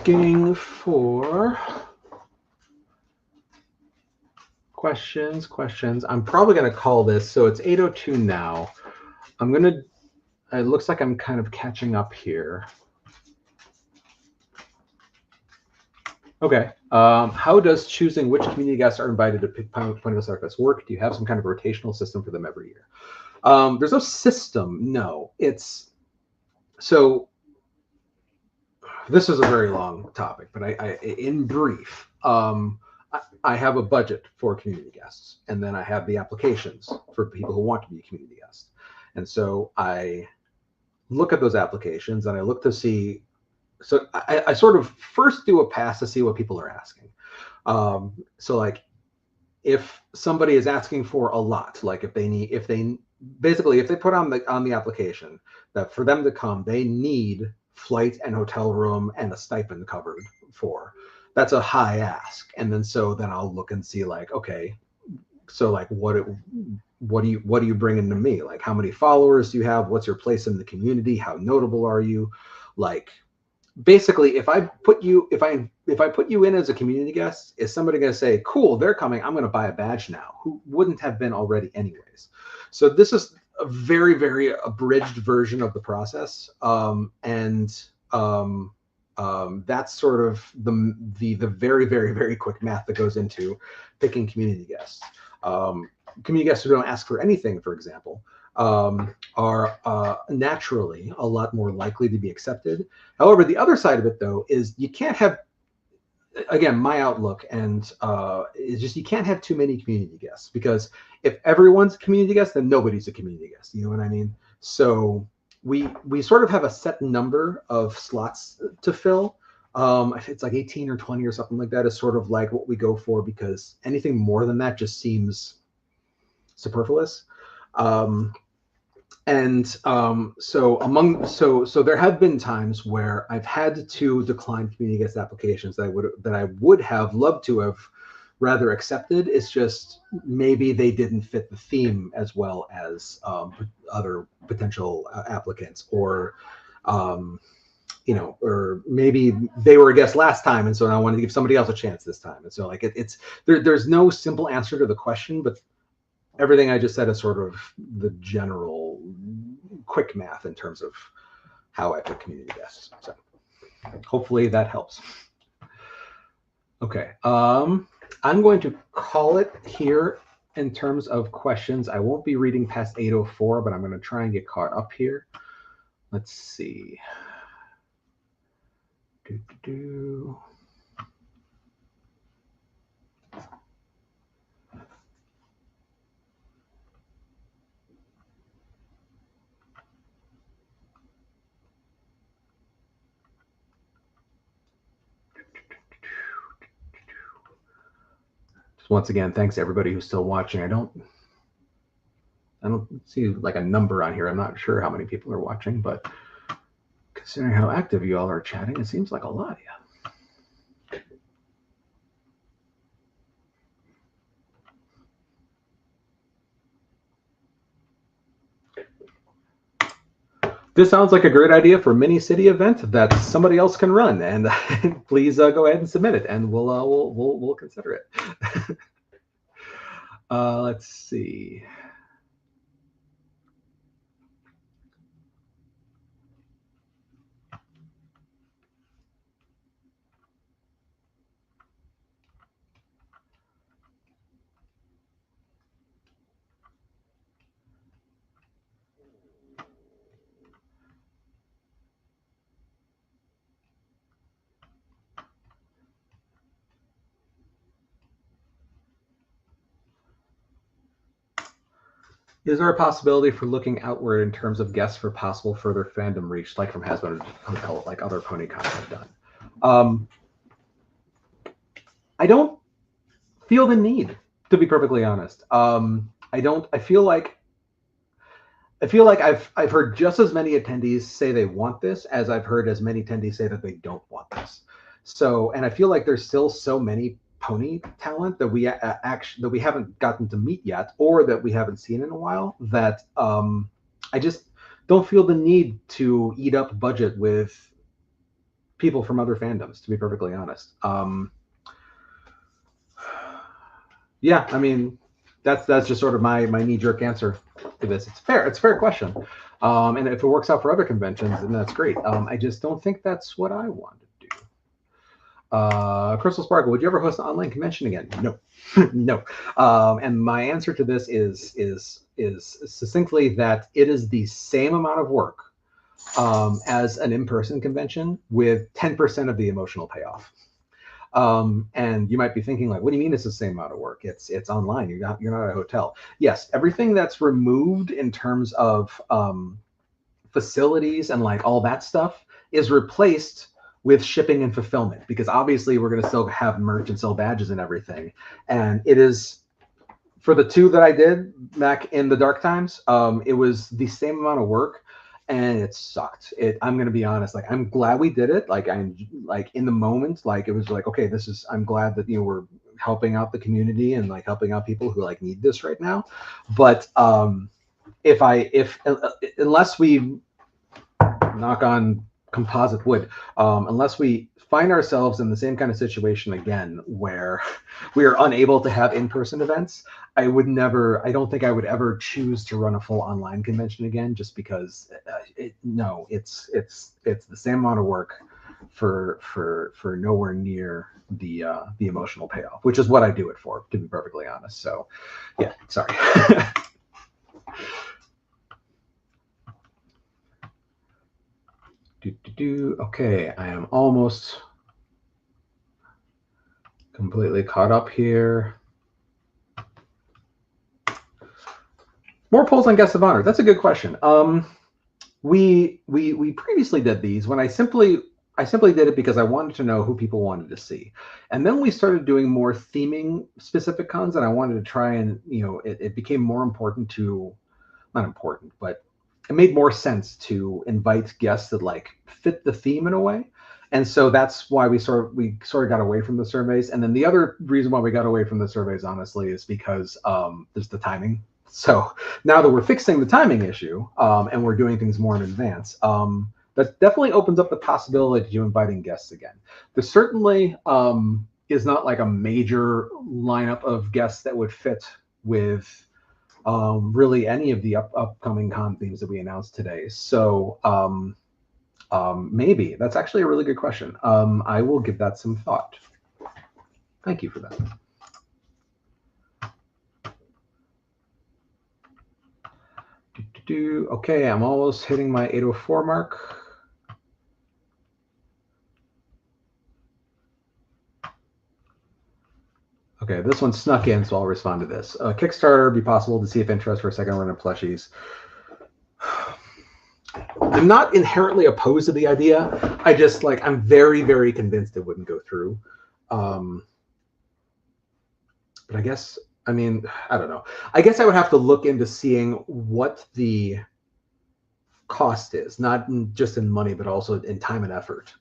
Looking for questions. I'm probably going to call this. So it's 8:02 now. It looks like I'm kind of catching up here. Okay. How does choosing which community guests are invited to pick Point of Ciderfest work? Do you have some kind of rotational system for them every year? There's no system. No. So this is a very long topic, but in brief, I have a budget for community guests, and then I have the applications for people who want to be a community guest. And so I look at those applications and I look to see. So I sort of first do a pass to see what people are asking. So like if somebody is asking for a lot, like if they put on the application that for them to come, they need flight and hotel room and a stipend covered for, that's a high ask. And then I'll look and see like, okay, so like what do you bring into me? Like how many followers do you have? What's your place in the community? How notable are you? Like basically if I put you in as a community guest, is somebody going to say, cool, they're coming, I'm going to buy a badge now, who wouldn't have been already anyways? So this is a very, very abridged version of the process. That's sort of the very, very, very quick math that goes into picking community guests. Community guests who don't ask for anything, for example, are naturally a lot more likely to be accepted. However, the other side of it, though, is you can't have, again, my outlook and is just you can't have too many community guests, because if everyone's a community guest, then nobody's a community guest. You know what I mean? So we sort of have a set number of slots to fill. If it's like 18 or 20 or something like that is sort of like what we go for, because anything more than that just seems superfluous. So there have been times where I've had to decline community guest applications that I would have loved to have rather accepted. It's just maybe they didn't fit the theme as well as other potential applicants, or or maybe they were a guest last time, and so I wanted to give somebody else a chance this time. And so like there's no simple answer to the question, but everything I just said is sort of the general quick math in terms of how I pick community guests. So hopefully that helps. Okay, I'm going to call it here in terms of questions. I won't be reading past 8:04, but I'm going to try and get caught up here. Let's see. Once again, thanks to everybody who's still watching. I don't see like a number on here. I'm not sure how many people are watching, but considering how active you all are chatting, it seems like a lot. Yeah. This sounds like a great idea for a mini city event that somebody else can run, and please go ahead and submit it, and we'll consider it. Let's see. Is there a possibility for looking outward in terms of guests for possible further fandom reach, like from Hasbro Hotel, like other PonyCons have done? I don't feel the need, to be perfectly honest. I don't. I feel like I've heard just as many attendees say they want this as I've heard as many attendees say that they don't want this. So, and I feel like there's still so many pony talent that we actually that we haven't gotten to meet yet, or that we haven't seen in a while, that I just don't feel the need to eat up budget with people from other fandoms, to be perfectly honest. Yeah, I mean, that's just sort of my knee-jerk answer to this. It's fair. It's a fair question. And if it works out for other conventions, then that's great. I just don't think that's what I want to do. Crystal Sparkle, would you ever host an online convention again? No, no. And my answer to this is succinctly that it is the same amount of work as an in-person convention with 10% of the emotional payoff. And you might be thinking, like, what do you mean it's the same amount of work? It's online. You're not at a hotel. Yes, everything that's removed in terms of facilities and like all that stuff is replaced with shipping and fulfillment, because obviously we're going to still have merch and sell badges and everything. And it is, for the two that I did back in the dark times, it was the same amount of work. And it sucked. I'm going to be honest. Like, I'm glad we did it. Like, I'm like in the moment, like it was like, okay, I'm glad that, we're helping out the community and like helping out people who like need this right now. But unless we, knock on composite wood, unless we find ourselves in the same kind of situation again where we are unable to have in-person events, I don't think I would ever choose to run a full online convention again, just because it's the same amount of work for nowhere near the emotional payoff, which is what I do it for, to be perfectly honest. So yeah, sorry. Okay, I am almost completely caught up here. More polls on guests of honor. That's a good question. We previously did these when I simply did it because I wanted to know who people wanted to see, and then we started doing more theming specific cons, and I wanted to try and it became more important to, not important, but it made more sense to invite guests that like fit the theme in a way. And so that's why we sort of got away from the surveys. And then the other reason why we got away from the surveys, honestly, is because there's the timing. So now that we're fixing the timing issue and we're doing things more in advance, that definitely opens up the possibility to inviting guests again. There certainly is not like a major lineup of guests that would fit with really any of the upcoming con themes that we announced today. So maybe that's actually a really good question. I will give that some thought. Thank you for that. Okay, I'm almost hitting my 804 mark. Okay, this one snuck in, so I'll respond to this. Kickstarter, be possible to see if interest for a second run of plushies. I'm not inherently opposed to the idea. I just I'm very, very convinced it wouldn't go through. But I guess, I don't know. I guess I would have to look into seeing what the cost is, not just in money, but also in time and effort,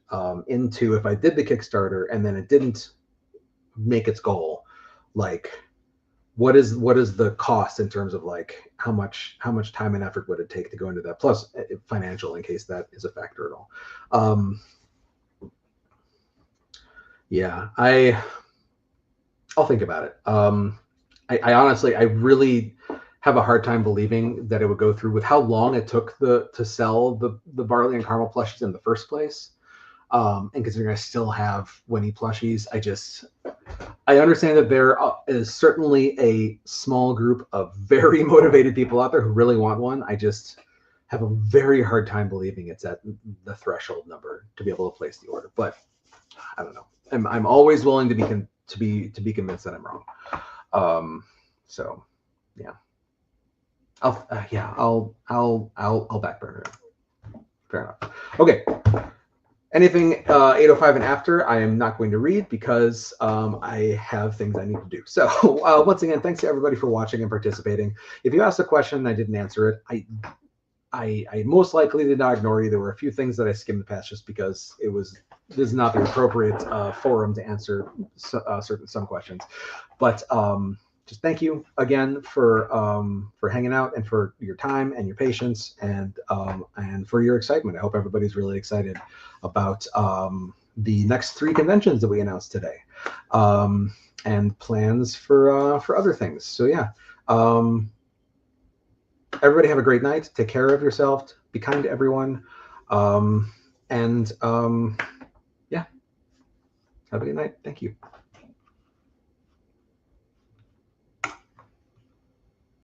into if I did the Kickstarter and then it didn't make its goal, like what is the cost in terms of like how much time and effort would it take to go into that, plus financial, in case that is a factor at all. Yeah, I'll think about it. I honestly, I really have a hard time believing that it would go through with how long it took to sell the barley and caramel plushies in the first place. And considering I still have Winnie plushies, I understand that there is certainly a small group of very motivated people out there who really want one. I just have a very hard time believing it's at the threshold number to be able to place the order. But I don't know. I'm always willing to be convinced that I'm wrong. So yeah, I'll backburner it. Fair enough. Okay. Anything 805 and after, I am not going to read because I have things I need to do. So once again, thanks to everybody for watching and participating. If you asked a question and I didn't answer it, I most likely did not ignore you. There were a few things that I skimmed past just because this is not the appropriate forum to answer some questions. But just thank you again for hanging out and for your time and your patience and for your excitement. I hope everybody's really excited about the next 3 conventions that we announced today, and plans for other things. So yeah, everybody have a great night. Take care of yourself. Be kind to everyone, and yeah, have a good night. Thank you.